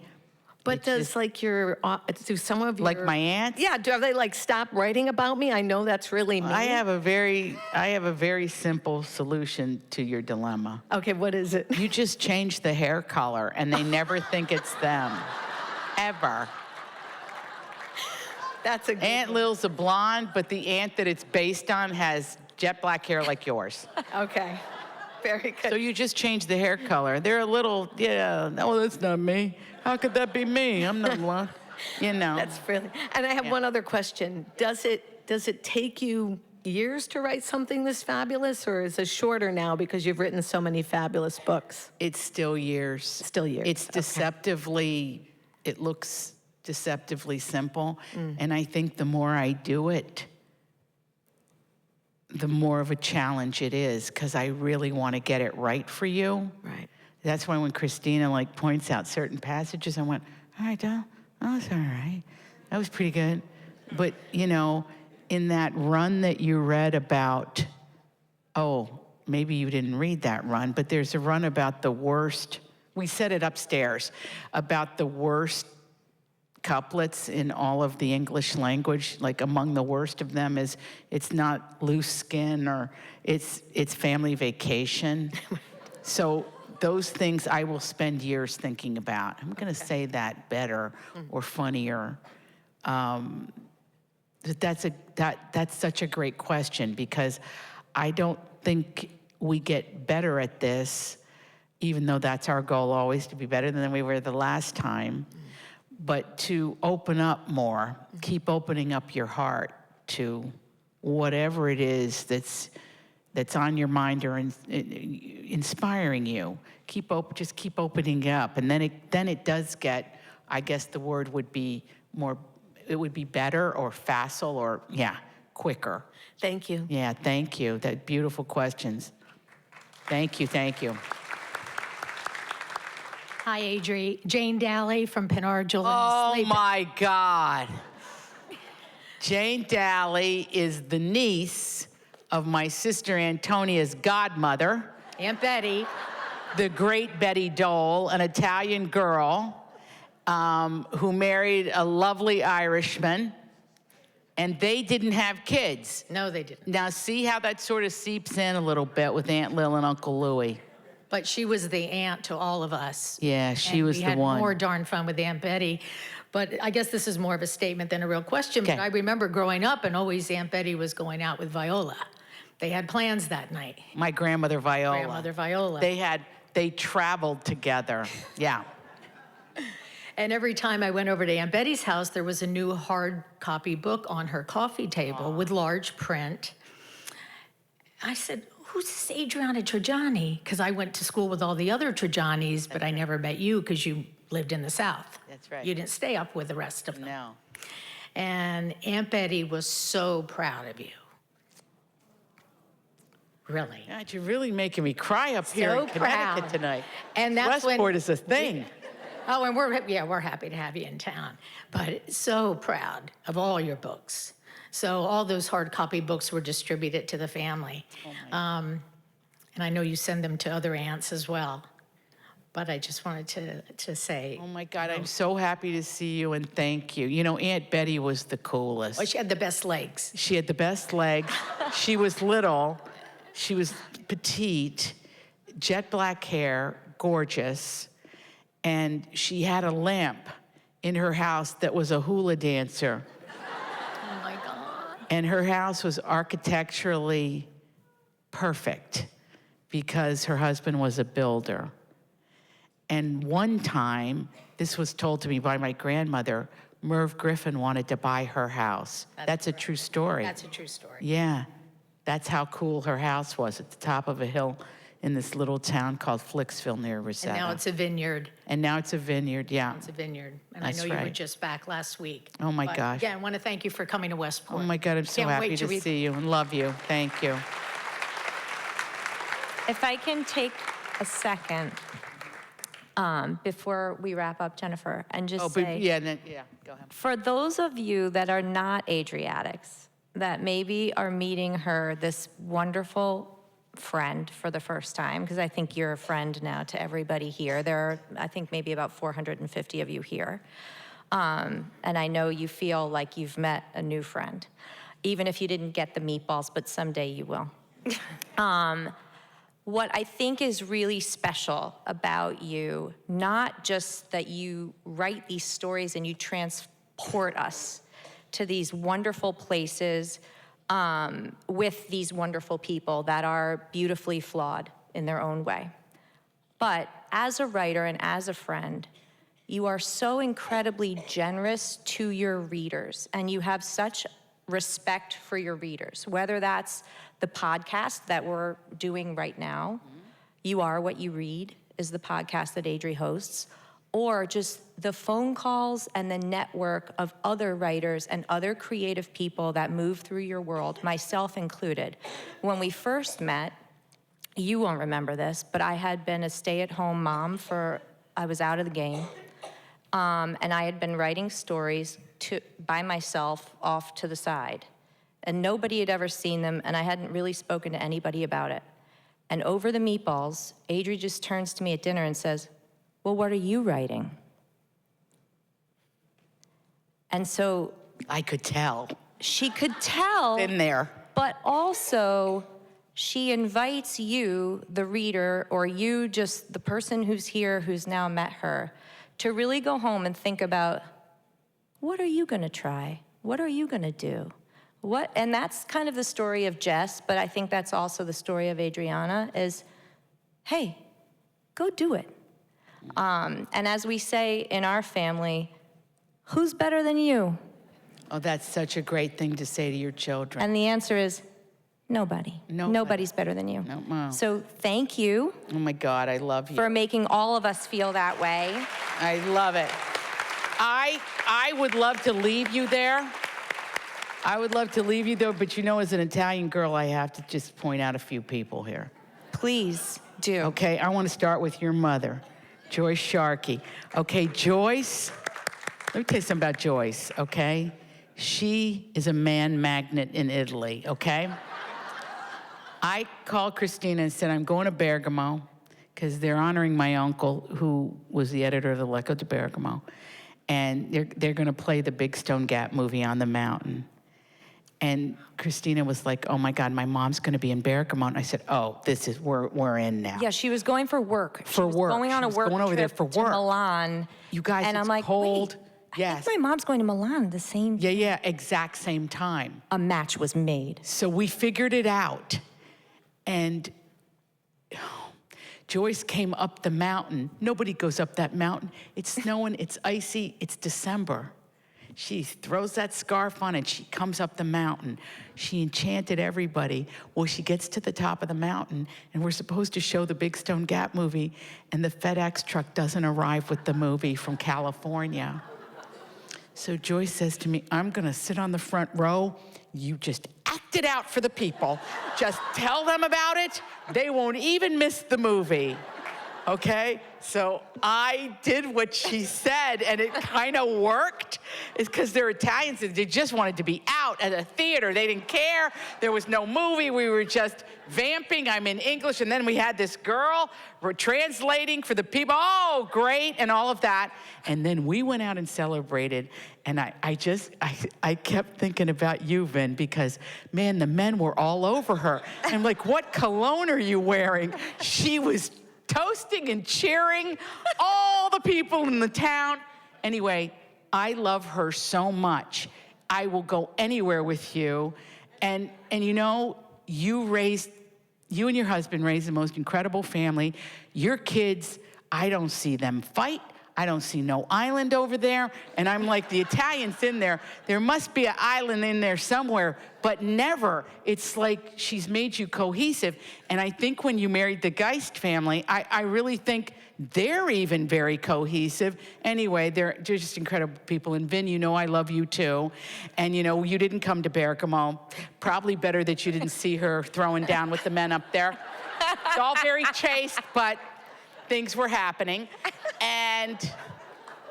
But do some of your... Like my aunts? Yeah, do they like stop writing about me? I know that's really mean. I have a very simple solution to your dilemma. Okay, what is it? You just change the hair color and they never think it's them. Ever. That's a good Aunt Lil's a blonde, but the aunt that it's based on has jet black hair like yours. Okay. Very good. So you just change the hair color. They're a little, no, that's not me. How could that be me? I'm not blonde. You know. That's brilliant. And I have one other question. Does it take you years to write something this fabulous, or is it shorter now because you've written so many fabulous books? It's still years. Still years. It's deceptively, it looks deceptively simple. And I think the more I do it, the more of a challenge it is, because I really want to get it right for you. Right. That's why when Christina points out certain passages, I went, all right, Dal, that's all right. That was pretty good. But, in that run that you read about, maybe you didn't read that run, but there's a run about the worst, we said it upstairs, about the worst couplets in all of the English language. Like among the worst of them is, it's not loose skin, or it's family vacation. So those things I will spend years thinking about. I'm gonna say that better or funnier. That's such a great question, because I don't think we get better at this, even though that's our goal always, to be better than we were the last time. But to open up more, keep opening up your heart to whatever it is that's on your mind or inspiring you. Just keep opening up, and then it does get, I guess the word would be more, it would be better or facile or, quicker. Thank you. Yeah, thank you. That beautiful questions. Thank you, thank you. Hi, Adri. Jane Daly from Pinard Jewelry. Oh my God. Jane Daly is the niece of my sister Antonia's godmother, Aunt Betty. the great Betty Dole, an Italian girl who married a lovely Irishman, and they didn't have kids. No, they didn't. Now see how that sort of seeps in a little bit with Aunt Lil and Uncle Louie. But she was the aunt to all of us. Yeah, she was the one. We had more darn fun with Aunt Betty. But I guess this is more of a statement than a real question. Okay. But I remember growing up, and always Aunt Betty was going out with Viola. They had plans that night. My grandmother Viola. Grandmother Viola. They traveled together. Yeah. And every time I went over to Aunt Betty's house, there was a new hard copy book on her coffee table with large print. I said, who's this Adriana Trigiani? Because I went to school with all the other Trigianis, but I never met you because you lived in the South. That's right. You didn't stay up with the rest of them. No. And Aunt Betty was so proud of you. Really. God, you're really making me cry up here in Connecticut proud. tonight. And that's Westport is a thing. Oh, and we're happy to have you in town. But so proud of all your books. So all those hard copy books were distributed to the family. And I know you send them to other aunts as well. But I just wanted to say. Oh my God, I'm so happy to see you and thank you. You know, Aunt Betty was the coolest. Well, she had the best legs. She had the best legs. She was little. She was petite, jet black hair, gorgeous. And she had a lamp in her house that was a hula dancer. Oh my God. And her house was architecturally perfect because her husband was a builder. And one time, this was told to me by my grandmother, Merv Griffin wanted to buy her house. That's a true story. That's a true story. Yeah, that's how cool her house was, at the top of a hill in this little town called Flicksville near Rosetta. And now it's a vineyard. And now it's a vineyard, yeah. It's a vineyard. And That's I know you were right. just back last week. Oh my But gosh. Again, I want to thank you for coming to Westport. Oh my God, I'm so Can't happy wait to read- see you and love you. Thank you. If I can take a second before we wrap up, Jennifer, and just say, go ahead. for those of you that are not Adriatics, that maybe are meeting her, this wonderful friend, for the first time, because I think you're a friend now to everybody here. There are, I think, maybe about 450 of you here. And I know you feel like you've met a new friend, even if you didn't get the meatballs, but someday you will. What I think is really special about you, not just that you write these stories and you transport us to these wonderful places with these wonderful people that are beautifully flawed in their own way. But as a writer and as a friend, you are so incredibly generous to your readers, and you have such respect for your readers, whether that's the podcast that we're doing right now, You Are What You Read is the podcast that Adri hosts, or just the phone calls and the network of other writers and other creative people that move through your world, myself included. When we first met, you won't remember this, but I had been a stay-at-home mom I was out of the game, and I had been writing stories by myself off to the side. And nobody had ever seen them, and I hadn't really spoken to anybody about it. And over the meatballs, Adri just turns to me at dinner and says, well, what are you writing? And so I could tell. She could tell. In there. But also, she invites you, the reader, or you, just the person who's here who's now met her, to really go home and think about, what are you gonna try? what are you going to do? And that's kind of the story of Jess, but I think that's also the story of Adriana is, hey, go do it. And as we say in our family, who's better than you? Oh, that's such a great thing to say to your children. And the answer is nobody. Nobody's better than you. No, wow. So thank you. Oh my God, I love you. For making all of us feel that way. I love it. I would love to leave you there. I would love to leave you there, but you know, as an Italian girl, I have to just point out a few people here. Please do. Okay, I want to start with your mother, Joyce Sharkey. Okay, Joyce, let me tell you something about Joyce, okay? She is a man magnet in Italy, okay? I called Christina and said, I'm going to Bergamo because they're honoring my uncle, who was the editor of the Lecco di Bergamo, and they're going to play the Big Stone Gap movie on the mountain. And Christina was like, oh my God, my mom's going to be in Bergamo. And I said, oh, we're in now. Yeah, she was going for work. For work. Going on a work going over there trip for to work. Milan. You guys, and it's I'm like, cold. Wait, yes. I think my mom's going to Milan the same time. Yeah, exact same time. A match was made. So we figured it out. And Joyce came up the mountain. Nobody goes up that mountain. It's snowing, it's icy, it's December. She throws that scarf on and she comes up the mountain. She enchanted everybody. Well, she gets to the top of the mountain and we're supposed to show the Big Stone Gap movie, and the FedEx truck doesn't arrive with the movie from California. So Joyce says to me, I'm gonna sit on the front row. You just act it out for the people. Just tell them about it. They won't even miss the movie. Okay? So I did what she said, and it kind of worked. It's because they're Italians, and they just wanted to be out at a theater. They didn't care. There was no movie. We were just vamping. I'm in English, and then we had this girl translating for the people. Oh, great, and all of that. And then we went out and celebrated, and I kept thinking about you, Vin, because, man, the men were all over her. And I'm like, what cologne are you wearing? She was toasting and cheering all the people in the town. Anyway, I love her so much. I will go anywhere with you. And you know, you and your husband raised the most incredible family. Your kids, I don't see them fight. I don't see no island over there. And I'm like, the Italians in there, there must be an island in there somewhere, but never. It's like she's made you cohesive. And I think when you married the Geist family, I really think they're even very cohesive. Anyway, they're just incredible people. And Vin, you know I love you too. And you know, you didn't come to Bergamo. Probably better that you didn't see her throwing down with the men up there. It's all very chaste, but things were happening. And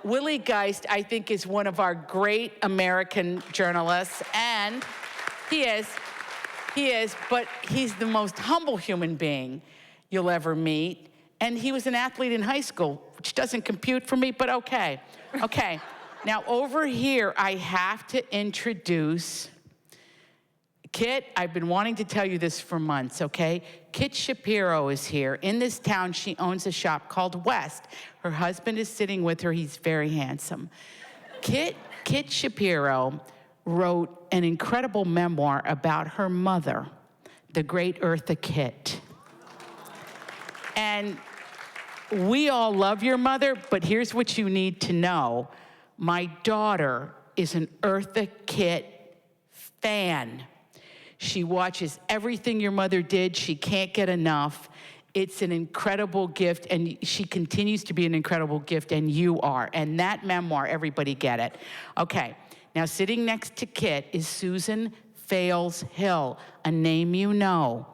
Willie Geist, I think, is one of our great American journalists. And he is, but he's the most humble human being you'll ever meet. And he was an athlete in high school, which doesn't compute for me, but okay. Okay, now over here, I have to introduce Kit. I've been wanting to tell you this for months, okay? Kit Shapiro is here. In this town, she owns a shop called West. Her husband is sitting with her. He's very handsome. Kit Shapiro wrote an incredible memoir about her mother, the great Eartha Kitt. And we all love your mother, but here's what you need to know. My daughter is an Eartha Kitt fan. She watches everything your mother did. She can't get enough. It's an incredible gift, and she continues to be an incredible gift, and you are. And that memoir, everybody get it. Okay, now sitting next to Kit is Susan Fales Hill, a name you know.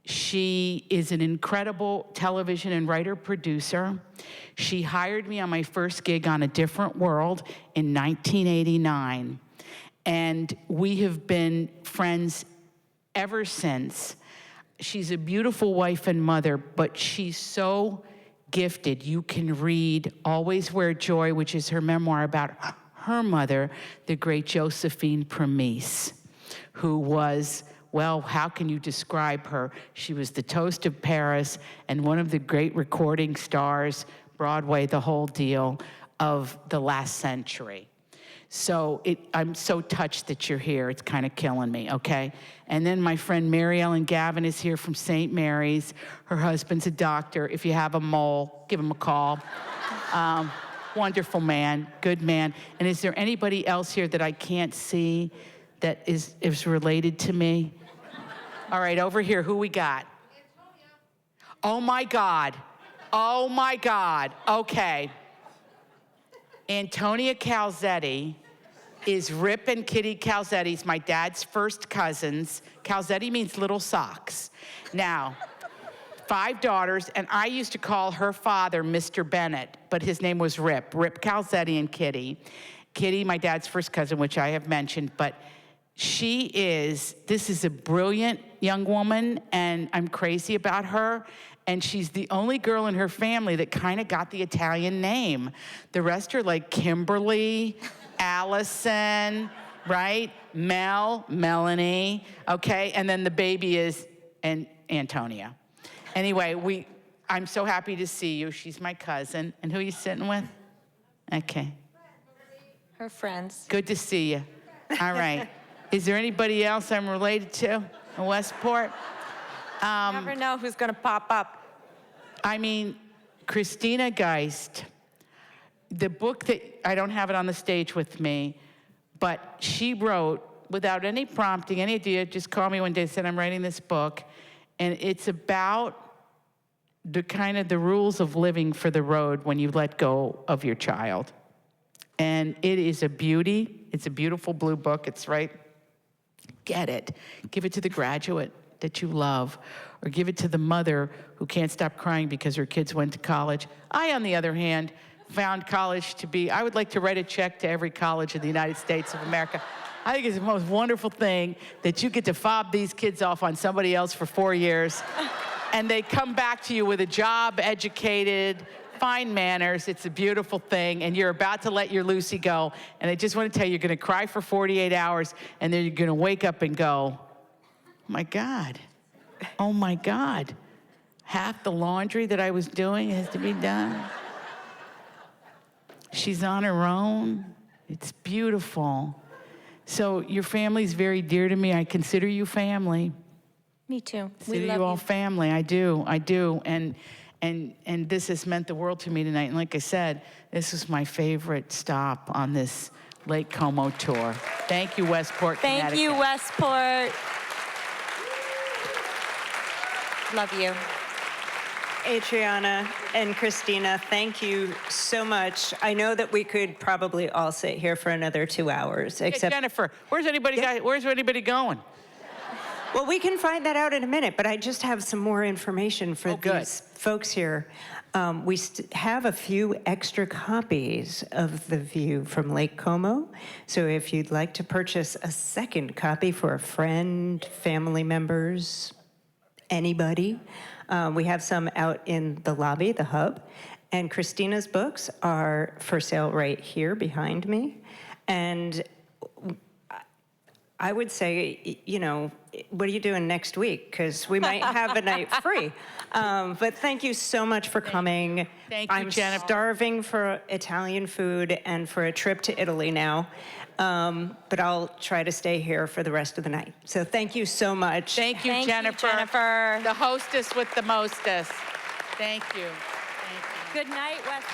She is an incredible television and writer-producer. She hired me on my first gig on A Different World in 1989. And we have been friends ever since. She's a beautiful wife and mother, but she's so gifted. You can read Always Wear Joy, which is her memoir about her mother, the great Josephine Premise, who was, well, how can you describe her? She was the toast of Paris and one of the great recording stars, Broadway, the whole deal, of the last century. So I'm so touched that you're here. It's kind of killing me, okay? And then my friend Mary Ellen Gavin is here from St. Mary's. Her husband's a doctor. If you have a mole, give him a call. Wonderful man, good man. And is there anybody else here that I can't see that is related to me? All right, over here, who we got? Oh my God. Oh my God. Okay. Antonia Calzetti is Rip and Kitty Calzetti's, my dad's first cousins. Calzetti means little socks. Now, 5 daughters, and I used to call her father Mr. Bennett, but his name was Rip Calzetti and Kitty. Kitty, my dad's first cousin, which I have mentioned, but this is a brilliant young woman, and I'm crazy about her. And she's the only girl in her family that kind of got the Italian name. The rest are like Kimberly, Allison, right? Melanie, okay? And then the baby is Antonia. Anyway, I'm so happy to see you. She's my cousin. And who are you sitting with? Okay. Her friends. Good to see you. All right. Is there anybody else I'm related to in Westport? You never know who's going to pop up. I mean, Christina Geist, the book that, I don't have it on the stage with me, but she wrote, without any prompting, any idea, just called me one day and said, I'm writing this book, and it's about the rules of living for the road when you let go of your child. And it is a beauty. It's a beautiful blue book. It's right. Get it. Give it to the graduate that you love, or give it to the mother who can't stop crying because her kids went to college. I, on the other hand, found college to be, I would like to write a check to every college in the United States of America. I think it's the most wonderful thing that you get to fob these kids off on somebody else for 4 years, and they come back to you with a job, educated, fine manners. It's a beautiful thing, and you're about to let your Lucy go, and I just want to tell you, you're going to cry for 48 hours, and then you're going to wake up and go, my God, oh my God, half the laundry that I was doing has to be done. She's on her own. It's beautiful. So your family's very dear to me. I consider you family. Me too. Consider you all family. I do. And this has meant the world to me tonight. And like I said, this was my favorite stop on this Lake Como tour. Thank you, Westport, Connecticut. Thank you, Westport. Love you. Adriana and Christina, thank you so much. I know that we could probably all sit here for another 2 hours. Except Jennifer, where's anybody going? Well, we can find that out in a minute, but I just have some more information for these folks here. We have a few extra copies of The View from Lake Como. So if you'd like to purchase a second copy for a friend, family members, anybody, we have some out in the lobby, the hub. And Christina's books are for sale right here behind me. And I would say, you know, what are you doing next week? Because we might have a night free. But thank you so much for coming. Thank you, I'm Jennifer. starving for Italian food and for a trip to Italy now. But I'll try to stay here for the rest of the night. So thank you so much. Thank you, Jennifer. The hostess with the mostest. Thank you. Good night, West.